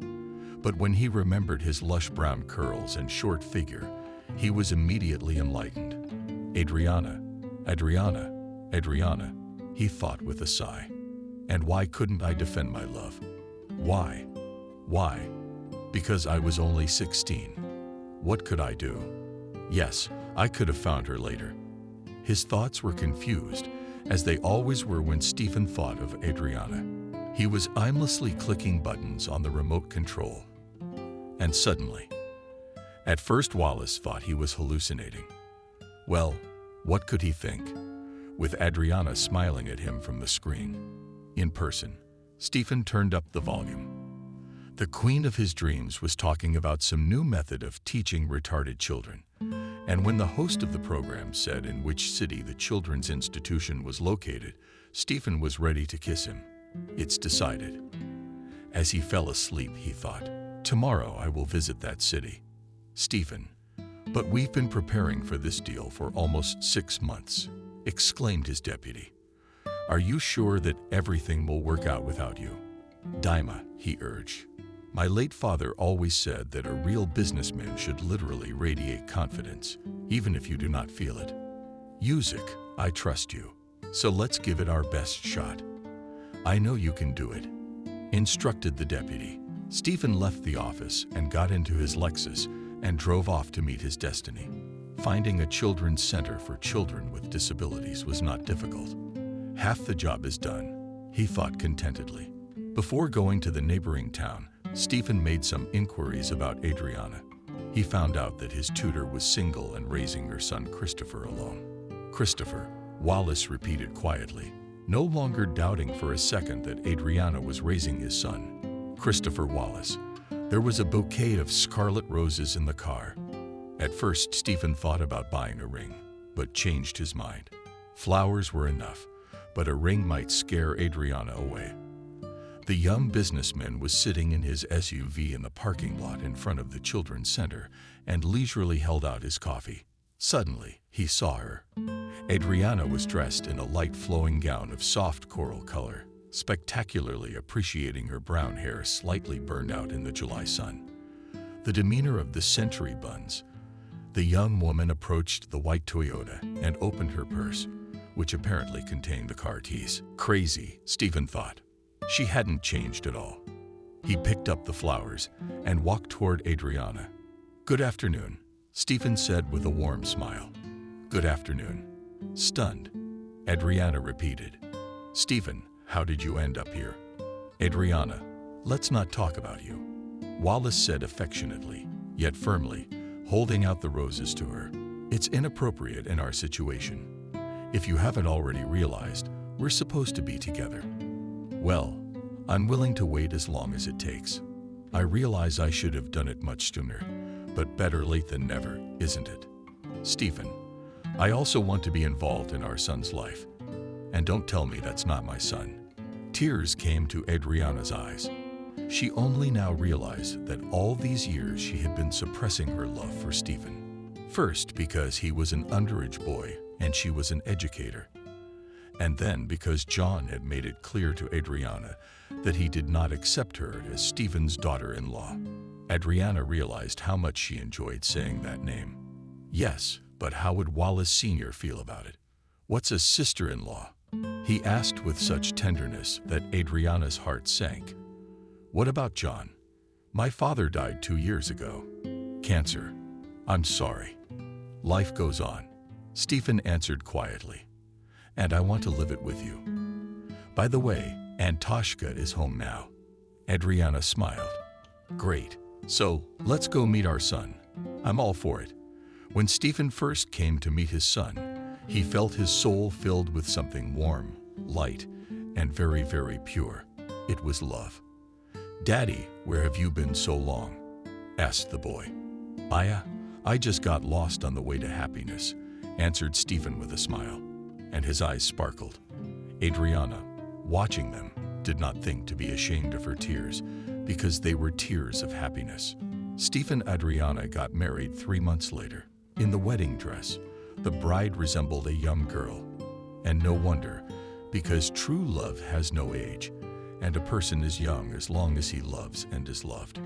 But when he remembered his lush brown curls and short figure, he was immediately enlightened. "Adriana, Adriana, Adriana," he thought with a sigh. And why couldn't I defend my love? Why? Why? Because I was only 16. What could I do? Yes, I could have found her later. His thoughts were confused, as they always were when Stephen thought of Adriana. He was aimlessly clicking buttons on the remote control. And suddenly, at first Wallace thought he was hallucinating. Well, what could he think? With Adriana smiling at him from the screen. In person, Stephen turned up the volume. The queen of his dreams was talking about some new method of teaching retarded children. And when the host of the program said in which city the children's institution was located, Stephen was ready to kiss him. It's decided. As he fell asleep, he thought, "Tomorrow I will visit that city." "Stephen, but we've been preparing for this deal for almost 6 months," exclaimed his deputy. "Are you sure that everything will work out without you?" "Daima," he urged. "My late father always said that a real businessman should literally radiate confidence, even if you do not feel it. Yusik, I trust you, so let's give it our best shot." "I know you can do it," instructed the deputy. Stephen left the office and got into his Lexus and drove off to meet his destiny. Finding a children's center for children with disabilities was not difficult. Half the job is done, he thought contentedly. Before going to the neighboring town, Stephen made some inquiries about Adriana. He found out that his tutor was single and raising her son Christopher alone. Christopher, Wallace repeated quietly, no longer doubting for a second that Adriana was raising his son. Christopher Wallace. There was a bouquet of scarlet roses in the car. At first, Stephen thought about buying a ring, but changed his mind. Flowers were enough, but a ring might scare Adriana away. The young businessman was sitting in his SUV in the parking lot in front of the children's center and leisurely held out his coffee. Suddenly, he saw her. Adriana was dressed in a light flowing gown of soft coral color, spectacularly appreciating her brown hair slightly burned out in the July sun. The demeanor of the century buns. The young woman approached the white Toyota and opened her purse, which apparently contained the car keys. Crazy, Stephen thought. She hadn't changed at all. He picked up the flowers and walked toward Adriana. "Good afternoon," Stephen said with a warm smile. "Good afternoon." Stunned, Adriana repeated. "Stephen, how did you end up here?" "Adriana, let's not talk about you," Wallace said affectionately, yet firmly, holding out the roses to her. "It's inappropriate in our situation. If you haven't already realized, we're supposed to be together." "Well, I'm willing to wait as long as it takes. I realize I should have done it much sooner, but better late than never, isn't it? Stephen, I also want to be involved in our son's life. And don't tell me that's not my son." Tears came to Adriana's eyes. She only now realized that all these years she had been suppressing her love for Stephen. First, because he was an underage boy and she was an educator. And then because John had made it clear to Adriana that he did not accept her as Stephen's daughter-in-law. Adriana realized how much she enjoyed saying that name. Yes, but how would Wallace Sr. feel about it? "What's a sister-in-law?" he asked with such tenderness that Adriana's heart sank. "What about John? My father died 2 years ago. Cancer. I'm sorry. Life goes on," Stephen answered quietly. "And I want to live it with you. By the way, Antashka is home now." Adriana smiled. "Great. So, let's go meet our son. I'm all for it." When Stephen first came to meet his son, he felt his soul filled with something warm, light, and very, very pure. It was love. "Daddy, where have you been so long?" asked the boy. I just got lost on the way to happiness," answered Stephen with a smile, and his eyes sparkled. Adriana, watching them, did not think to be ashamed of her tears, because they were tears of happiness. Stephen and Adriana got married 3 months later. In the wedding dress, the bride resembled a young girl. And no wonder, because true love has no age, and a person is young as long as he loves and is loved.